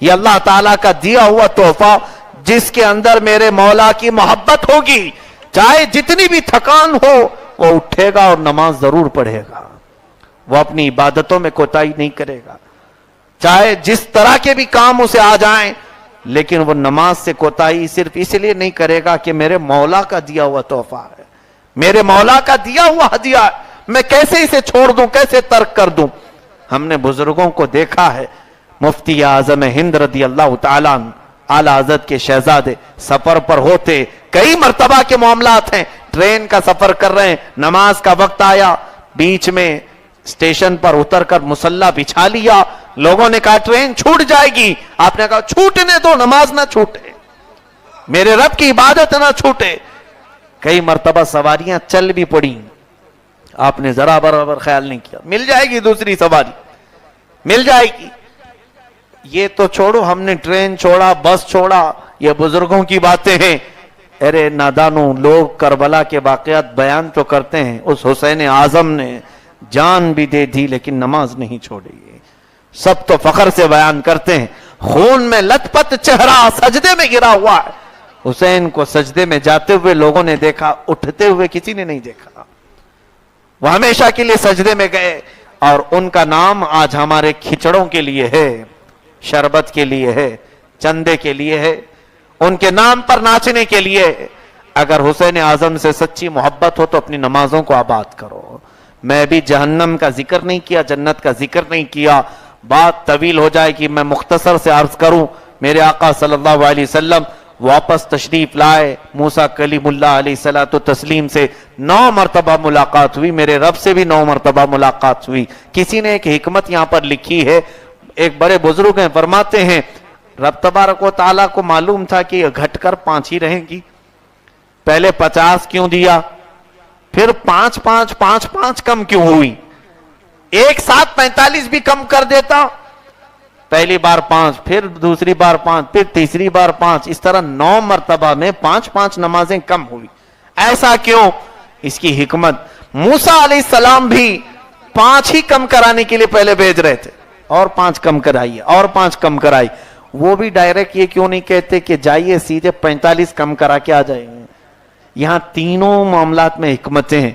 یہ اللہ تعالیٰ کا دیا ہوا تحفہ جس کے اندر میرے مولا کی محبت ہوگی, چاہے جتنی بھی تھکان ہو وہ اٹھے گا اور نماز ضرور پڑھے گا, وہ اپنی عبادتوں میں کوتاہی نہیں کرے گا, چاہے جس طرح کے بھی کام اسے آ جائیں, لیکن وہ نماز سے کوتاہی صرف اس لیے نہیں کرے گا کہ میرے مولا کا دیا ہوا تحفہ ہے, میرے مولا کا دیا ہوا ہدیہ ہے, میں کیسے اسے چھوڑ دوں, کیسے ترک کر دوں. ہم نے بزرگوں کو دیکھا ہے, مفتی اعظم ہند رضی اللہ تعالیٰ اعلی حضرت کے شہزادے سفر پر ہوتے, کئی مرتبہ کے معاملات ہیں, ٹرین کا سفر کر رہے ہیں, نماز کا وقت آیا, بیچ میں اسٹیشن پر اتر کر مصلی بچھا لیا, لوگوں نے کہا ٹرین چھوٹ جائے گی, آپ نے کہا چھوٹنے دو, نماز نہ چھوٹے, میرے رب کی عبادت نہ چھوٹے. کئی مرتبہ سواریاں چل بھی پڑی, آپ نے ذرا برابر خیال نہیں کیا, مل جائے گی دوسری سواری, مل جائے گی. یہ تو چھوڑو, ہم نے ٹرین چھوڑا, بس چھوڑا, یہ بزرگوں کی باتیں ہیں. ارے نادانوں, لوگ کربلا کے واقعات بیان تو کرتے ہیں, اس حسین اعظم نے جان بھی دے دی لیکن نماز نہیں چھوڑی. سب تو فخر سے بیان کرتے ہیں, خون میں لت پت چہرہ سجدے میں گرا ہوا ہے. حسین کو سجدے میں جاتے ہوئے لوگوں نے دیکھا, اٹھتے ہوئے کسی نے نہیں دیکھا. وہ ہمیشہ کے لیے سجدے میں گئے, اور ان کا نام آج ہمارے کھچڑوں کے لیے ہے, شربت کے لیے ہے, چندے کے لیے ہے, ان کے نام پر ناچنے کے لیے. اگر حسین اعظم سے سچی محبت ہو تو اپنی نمازوں کو آباد کرو. میں بھی جہنم کا ذکر نہیں کیا, جنت کا ذکر نہیں کیا, بات طویل ہو جائے گی, میں مختصر سے عرض کروں. میرے آقا صلی اللہ علیہ وسلم واپس تشریف لائے, موسیٰ کلیم اللہ علیہ الصلوۃ والتسلیم سے 9 مرتبہ ملاقات ہوئی, میرے رب سے بھی 9 مرتبہ ملاقات ہوئی. کسی نے ایک حکمت یہاں پر لکھی ہے, ایک بڑے بزرگ ہیں, فرماتے ہیں رب تبارک و تعالیٰ کو معلوم تھا کہ یہ گھٹ کر 5 ہی رہیں گی, پہلے 50 کیوں دیا, پھر 5 کم کیوں ہوئی, ایک ساتھ 45 بھی کم کر دیتا, پہلی بار 5, پھر دوسری بار 5, پھر تیسری بار 5, اس طرح 9 مرتبہ میں 5 نمازیں کم ہوئی. ایسا کیوں؟ اس کی حکمت, موسیٰ علیہ السلام بھی 5 ہی کم کرانے کے لیے پہلے بھیج رہے تھے, اور 5 کم کرائیے, اور 5 کم کرائی. وہ بھی ڈائریکٹ یہ کیوں نہیں کہتے کہ جائیے سیدھے 45 کم کرا کے آ جائیں گے. یہاں تینوں معاملات میں حکمتیں ہیں.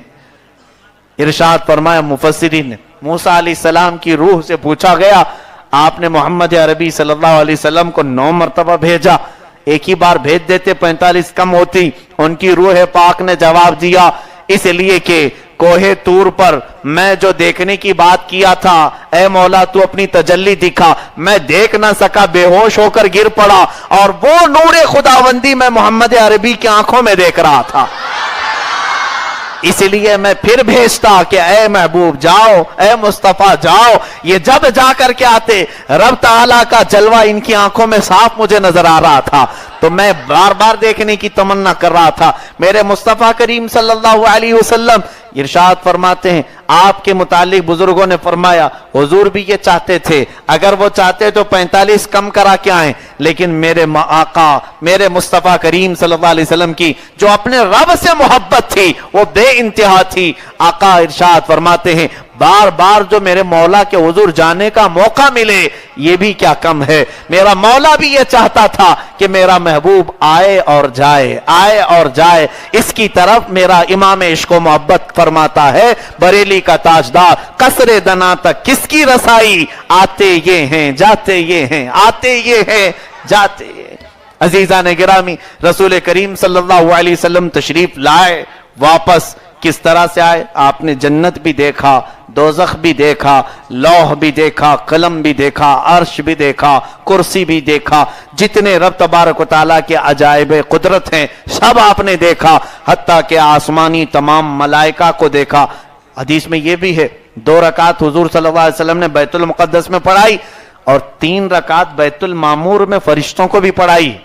ارشاد فرمایا مفسرین نے, موسیٰ علیہ السلام کی روح سے پوچھا گیا, آپ نے محمد عربی صلی اللہ علیہ وسلم کو 9 مرتبہ بھیجا, ایک ہی بار بھیج دیتے 45 کم ہوتی. ان کی روح پاک نے جواب دیا, اس لیے کہ کوہ طور پر میں جو دیکھنے کی بات کیا تھا, اے مولا تو اپنی تجلی دکھا, میں دیکھ نہ سکا, بے ہوش ہو کر گر پڑا, اور وہ نور خداوندی میں محمد عربی کی آنکھوں میں دیکھ رہا تھا. اس لیے میں پھر بھیجتا کہ اے محبوب جاؤ, اے مصطفیٰ جاؤ. یہ جب جا کر کے آتے, رب تعالیٰ کا جلوہ ان کی آنکھوں میں صاف مجھے نظر آ رہا تھا, تو میں بار بار دیکھنے کی تمنا کر رہا تھا. میرے مصطفیٰ کریم صلی اللہ علیہ وسلم ارشاد فرماتے ہیں, آپ کے متعلق بزرگوں نے فرمایا حضور بھی یہ چاہتے تھے, اگر وہ چاہتے تو 45 کم کرا کے آئیں, لیکن میرے آقا میرے مصطفیٰ کریم صلی اللہ علیہ وسلم کی جو اپنے رب سے محبت تھی وہ بے انتہا تھی. آقا ارشاد فرماتے ہیں بار بار جو میرے مولا کے حضور جانے کا موقع ملے یہ بھی کیا کم ہے. میرا مولا بھی یہ چاہتا تھا کہ میرا محبوب آئے اور جائے, آئے اور جائے. اس کی طرف میرا امام عشق و محبت فرماتا ہے, بریلی کا تاجدار قصر دنا تک کس کی رسائی, آتے یہ ہیں جاتے یہ ہیں, آتے یہ ہیں جاتے یہ. عزیزان گرامی, رسول کریم صلی اللہ علیہ وسلم تشریف لائے, واپس کس طرح سے آئے؟ آپ نے جنت بھی دیکھا, دوزخ بھی دیکھا, لوح بھی دیکھا, قلم بھی دیکھا, عرش بھی دیکھا, کرسی بھی دیکھا, جتنے رب تبارک و تعالیٰ کے عجائب قدرت ہیں سب آپ نے دیکھا, حتیٰ کہ آسمانی تمام ملائکہ کو دیکھا. حدیث میں یہ بھی ہے 2 رکعت حضور صلی اللہ علیہ وسلم نے بیت المقدس میں پڑھائی, اور 3 رکعت بیت المعمور میں فرشتوں کو بھی پڑھائی.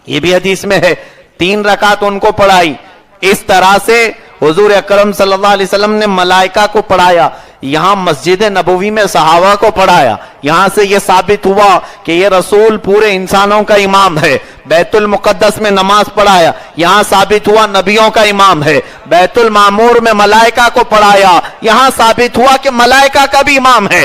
یہ بھی حدیث میں ہے, 3 رکعت ان کو پڑھائی. اس طرح سے حضور اکرم صلی اللہ علیہ وسلم نے ملائکہ کو پڑھایا, یہاں مسجد نبوی میں صحابہ کو پڑھایا. یہاں سے یہ ثابت ہوا کہ یہ رسول پورے انسانوں کا امام ہے. بیت المقدس میں نماز پڑھایا, یہاں ثابت ہوا نبیوں کا امام ہے. بیت المعمور میں ملائکہ کو پڑھایا, یہاں ثابت ہوا کہ ملائکہ کا بھی امام ہے.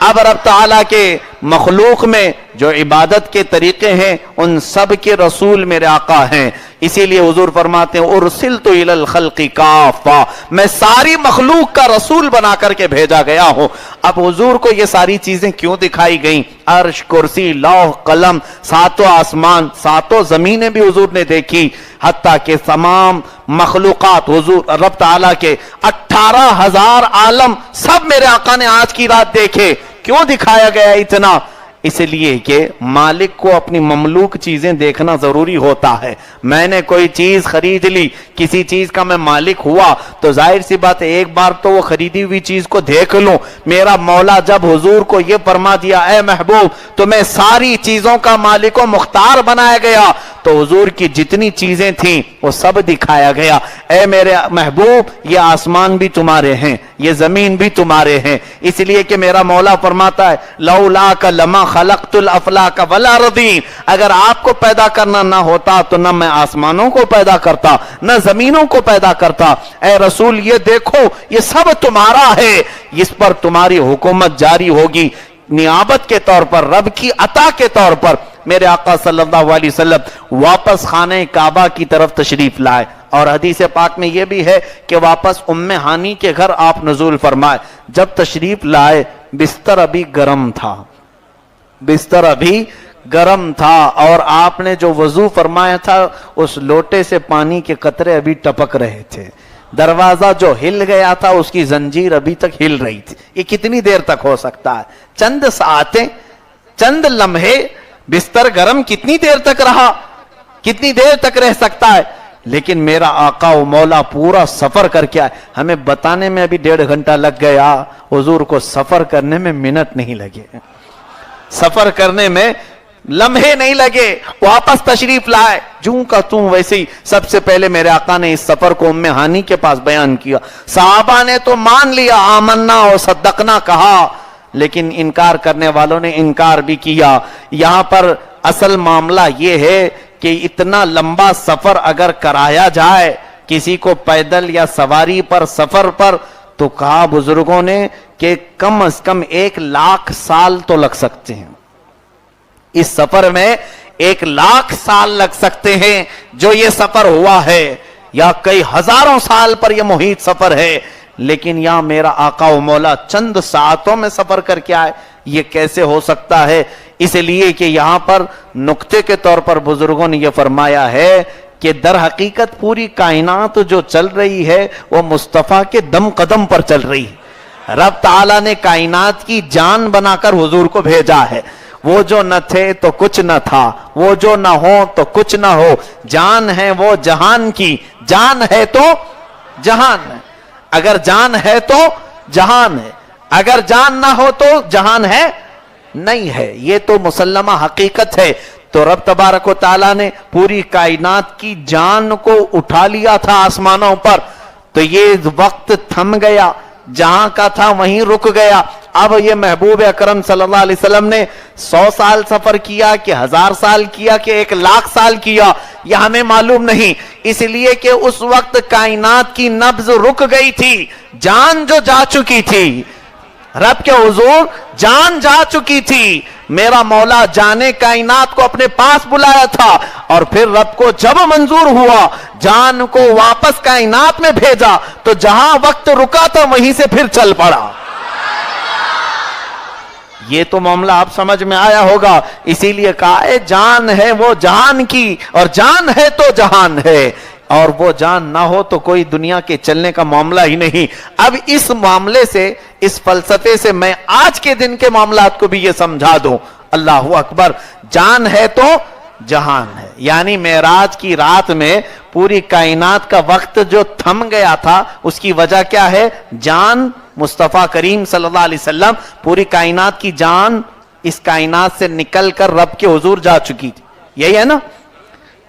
اب رب تعالیٰ کے مخلوق میں جو عبادت کے طریقے ہیں ان سب کے رسول میرے آقا ہیں. اسی لیے حضور فرماتے ہیں ارسلت الی الخلق کافہ, میں ساری مخلوق کا رسول بنا کر کے بھیجا گیا ہوں. اب حضور کو یہ ساری چیزیں کیوں دکھائی گئیں؟ عرش, کرسی, لوح قلم, 7 آسمان, 7 زمینیں بھی حضور نے دیکھی, حتیٰ کہ تمام مخلوقات حضور رب تعالیٰ کے 18,000 عالم سب میرے آقا نے آج کی رات دیکھے. کیوں دکھایا گیا اتنا؟ اس لیے کہ مالک کو اپنی مملوک چیزیں دیکھنا ضروری ہوتا ہے. میں نے کوئی چیز خرید لی, کسی چیز کا میں مالک ہوا, تو ظاہر سی بات ہے ایک بار تو وہ خریدی ہوئی چیز کو دیکھ لوں. میرا مولا جب حضور کو یہ فرما دیا اے محبوب تمہیں ساری چیزوں کا مالک و مختار بنایا گیا, تو حضور کی جتنی چیزیں تھیں وہ سب دکھایا گیا. اے میرے محبوب یہ آسمان بھی تمہارے ہیں, یہ زمین بھی تمہارے ہیں. اس لیے کہ میرا مولا فرماتا ہے لولاک لما خلقت الافلاک والارضین, اگر آپ کو پیدا کرنا نہ ہوتا تو نہ میں آسمانوں کو پیدا کرتا نہ زمینوں کو پیدا کرتا. اے رسول یہ دیکھو یہ سب تمہارا ہے, اس پر تمہاری حکومت جاری ہوگی نیابت کے طور پر, رب کی عطا کے طور پر. میرے آقا صلی اللہ علیہ وسلم واپس خانہ کعبہ کی طرف تشریف لائے, اور حدیث پاک میں یہ بھی ہے کہ واپس ام ہانی کے گھر آپ نزول فرمائے. جب تشریف لائے بستر ابھی گرم تھا, بستر ابھی گرم تھا, اور آپ نے جو وضو فرمایا تھا اس لوٹے سے پانی کے قطرے ابھی ٹپک رہے تھے. دروازہ جو ہل گیا تھا اس کی زنجیر ابھی تک ہل رہی تھی. یہ کتنی دیر تک ہو سکتا ہے؟ چند ساعتیں, چند لمحے. بستر گرم کتنی دیر تک رہا, کتنی دیر تک رہ سکتا ہے؟ لیکن میرا آقا و مولا پورا سفر کر کے آئے. ہمیں بتانے میں ابھی 1.5 گھنٹہ لگ گیا, حضور کو سفر کرنے میں منٹ نہیں لگے, سفر کرنے میں لمحے نہیں لگے, واپس تشریف لائے. جوں کا توں ویسے ہی سب سے پہلے میرے آقا نے اس سفر کو ام ہانی کے پاس بیان کیا. صحابہ نے تو مان لیا, آمنا و صدقنا کہا, لیکن انکار کرنے والوں نے انکار بھی کیا. یہاں پر اصل معاملہ یہ ہے کہ اتنا لمبا سفر اگر کرایا جائے کسی کو پیدل یا سواری پر سفر پر, تو کہا بزرگوں نے کہ کم از کم 1,00,000 سال تو لگ سکتے ہیں. اس سفر میں 1,00,000 سال لگ سکتے ہیں جو یہ سفر ہوا ہے, یا کئی ہزاروں سال پر یہ محیط سفر ہے. لیکن یہاں میرا آقا و مولا چند ساعتوں میں سفر کر کے آئے, یہ کیسے ہو سکتا ہے؟ اس لیے کہ یہاں پر نقطے کے طور پر بزرگوں نے یہ فرمایا ہے کہ در حقیقت پوری کائنات جو چل رہی ہے وہ مصطفیٰ کے دم قدم پر چل رہی ہے. رب تعالیٰ نے کائنات کی جان بنا کر حضور کو بھیجا ہے. وہ جو نہ تھے تو کچھ نہ تھا, وہ جو نہ ہو تو کچھ نہ ہو. جان ہے وہ جہان کی, جان ہے تو جہان ہے. اگر جان ہے تو جہان ہے, اگر جان نہ ہو تو جہان ہے نہیں ہے. یہ تو مسلمہ حقیقت ہے. تو رب تبارک و تعالیٰ نے پوری کائنات کی جان کو اٹھا لیا تھا آسمانوں پر, تو یہ وقت تھم گیا, جہاں کا تھا وہیں رک گیا. اب یہ محبوب اکرم صلی اللہ علیہ وسلم نے 100 سال سفر کیا کہ 1000 سال کیا کہ 1,00,000 سال کیا, یہ ہمیں معلوم نہیں. اس لیے کہ اس وقت کائنات کی نبض رک گئی تھی, جان جو جا چکی تھی, رب کے حضور جان جا چکی تھی. میرا مولا جانے کائنات کو اپنے پاس بلایا تھا, اور پھر رب کو جب منظور ہوا جان کو واپس کائنات میں بھیجا, تو جہاں وقت رکا تھا وہیں سے پھر چل پڑا. یہ تو معاملہ آپ سمجھ میں آیا ہوگا. اسی لیے کہا ہے جان ہے وہ جہان کی, اور جان ہے تو جہان ہے, اور وہ جان نہ ہو تو کوئی دنیا کے چلنے کا معاملہ ہی نہیں. اب اس معاملے سے, اس فلسفے سے میں آج کے دن کے معاملات کو بھی یہ سمجھا دوں. اللہ اکبر. جان ہے تو جہان ہے, یعنی معراج کی رات میں پوری کائنات کا وقت جو تھم گیا تھا اس کی وجہ کیا ہے؟ جان. مصطفیٰ کریم صلی اللہ علیہ وسلم, پوری کائنات کی جان اس کائنات سے نکل کر رب کے حضور جا چکی تھی. یہی ہے نا,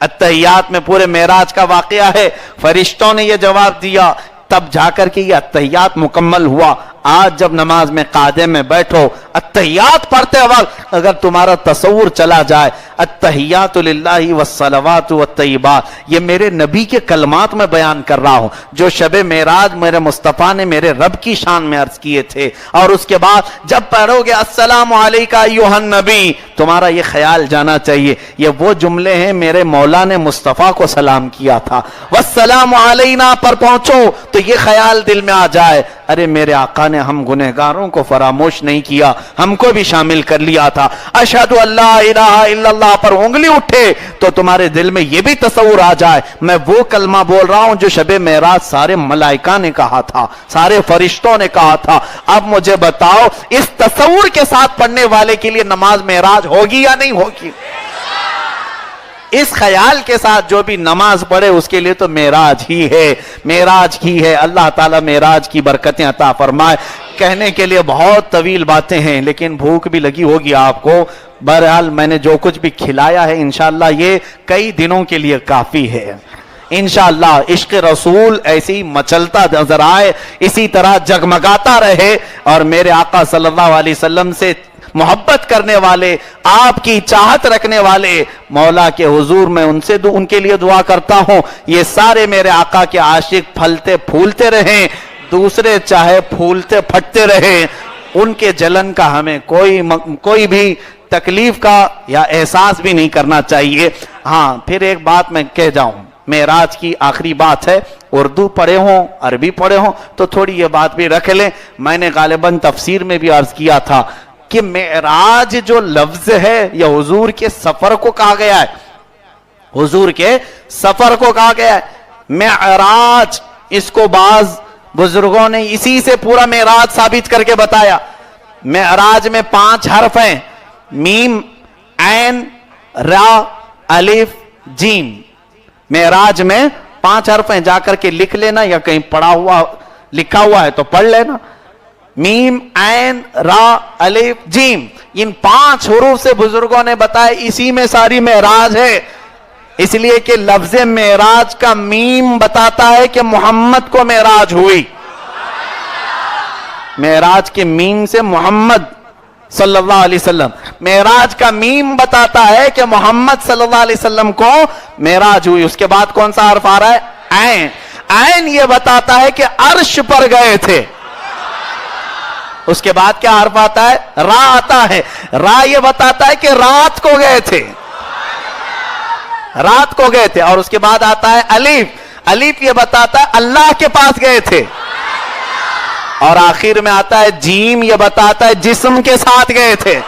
التحیات میں پورے معراج کا واقعہ ہے. فرشتوں نے یہ جواب دیا, تب جا کر کے یہ التحیات مکمل ہوا. آج جب نماز میں قاعدے میں بیٹھو, التحیات پڑھتے وقت اگر تمہارا تصور چلا جائے, التحیات للہ والصلوات والطیبات, یہ میرے نبی کے کلمات میں بیان کر رہا ہوں جو شب معراج میرے مصطفیٰ نے میرے رب کی شان میں عرض کیے تھے. اور اس کے بعد جب پڑھو گے السلام علیکہ ایھا النبی, تمہارا یہ خیال جانا چاہیے یہ وہ جملے ہیں میرے مولا نے مصطفیٰ کو سلام کیا تھا. والسلام علینا پر پہنچو تو یہ خیال دل میں آ جائے, ارے میرے آقا نے ہم گنہگاروں کو فراموش نہیں کیا, ہم کو بھی شامل کر لیا تھا. اشہدو اللہ الہ الا اللہ پر انگلی اٹھے تو تمہارے دل میں یہ بھی تصور آ جائے میں وہ کلمہ بول رہا ہوں جو شب معراج سارے ملائکہ نے کہا تھا, سارے فرشتوں نے کہا تھا. اب مجھے بتاؤ اس تصور کے ساتھ پڑھنے والے کے لیے نماز معراج ہوگی یا نہیں ہوگی؟ اس خیال کے ساتھ جو بھی نماز پڑھے اس کے لیے تو معراج ہی ہے, معراج ہی ہے. اللہ تعالیٰ معراج کی برکتیں عطا فرمائے. کہنے کے لیے بہت طویل باتیں ہیں لیکن بھوک بھی لگی ہوگی آپ کو. بہرحال میں نے جو کچھ بھی کھلایا ہے انشاءاللہ یہ کئی دنوں کے لیے کافی ہے. انشاءاللہ عشق رسول ایسے ہی مچلتا نظر آئے, اسی طرح جگمگاتا رہے, اور میرے آقا صلی اللہ علیہ وسلم سے محبت کرنے والے, آپ کی چاہت رکھنے والے مولا کے حضور میں ان کے لیے دعا کرتا ہوں یہ سارے میرے آقا کے عاشق پھلتے پھولتے رہیں, دوسرے چاہے پھولتے پھٹتے رہیں. ان کے جلن کا ہمیں کوئی بھی تکلیف کا یا احساس بھی نہیں کرنا چاہیے. ہاں پھر ایک بات میں کہہ جاؤں, معراج کی آخری بات ہے, اردو پڑھے ہوں عربی پڑھے ہوں تو تھوڑی یہ بات بھی رکھ لیں. میں نے غالباً تفسیر میں بھی عرض کیا تھا کہ معراج جو لفظ ہے یہ حضور کے سفر کو کہا گیا ہے, حضور کے سفر کو کہا گیا ہے. معراج اس کو بعض بزرگوں نے اسی سے پورا معراج ثابت کر کے بتایا. معراج میں 5 حرف ہیں, میم عین را الف جیم. معراج میں 5 حرف ہیں, جا کر کے لکھ لینا یا کہیں لکھا ہوا ہے تو پڑھ لینا. میم عین را الف جیم, ان 5 حروف سے بزرگوں نے بتایا اسی میں ساری معراج ہے. اس لیے کہ لفظ معراج کا میم بتاتا ہے کہ محمد کو معراج ہوئی. معراج کے میم سے محمد صلی اللہ علیہ وسلم, معراج کا میم بتاتا ہے کہ محمد صلی اللہ علیہ وسلم کو معراج ہوئی. اس کے بعد کون سا حرف آ رہا ہے؟ عین. عین یہ بتاتا ہے کہ عرش پر گئے تھے. اس کے بعد کیا حرف آتا ہے؟ را آتا ہے. را یہ بتاتا ہے کہ رات کو گئے تھے, رات کو گئے تھے. اور اس کے بعد آتا ہے الف. الف یہ بتاتا ہے اللہ کے پاس گئے تھے. اور آخر میں آتا ہے جیم, یہ بتاتا ہے جسم کے ساتھ گئے تھے.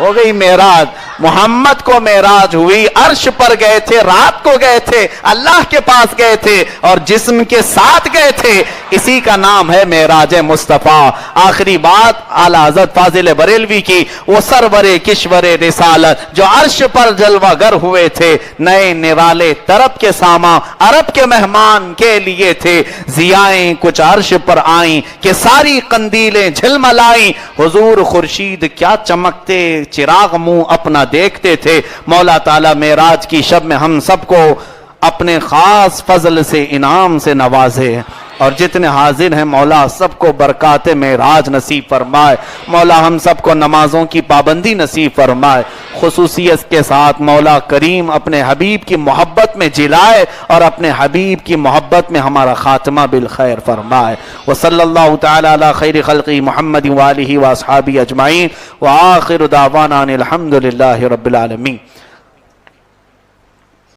ہو گئی معراج. محمد کو معراج ہوئی, عرش پر گئے تھے, رات کو گئے تھے, اللہ کے پاس گئے تھے اور جسم کے ساتھ گئے تھے. اسی کا نام ہے معراج مصطفیٰ. آخری بات اعلیٰ حضرت فاضل بریلوی کی, وہ سرور کشور رسالت جو عرش پر جلوہ گر ہوئے تھے, نئے نرالے طرب کے ساما عرب کے مہمان کے لیے تھے. ضیائیں کچھ عرش پر آئیں کہ ساری قندیلیں جھلملائیں. حضور خورشید کیا چمکتے, چراغ منہ اپنا دیکھتے تھے. مولا تعالیٰ معراج کی شب میں ہم سب کو اپنے خاص فضل سے انعام سے نوازے, اور جتنے حاضر ہیں مولا سب کو برکات معراج نصیب فرمائے. مولا ہم سب کو نمازوں کی پابندی نصیب فرمائے. خصوصیت کے ساتھ مولا کریم اپنے حبیب کی محبت میں جلائے اور اپنے حبیب کی محبت میں ہمارا خاتمہ بالخیر فرمائے. وصلی اللہ تعالی علی خیر خلقی محمد وآلہ واصحابہ اجمعین, وآخر دعوانا الحمد للہ رب العالمین.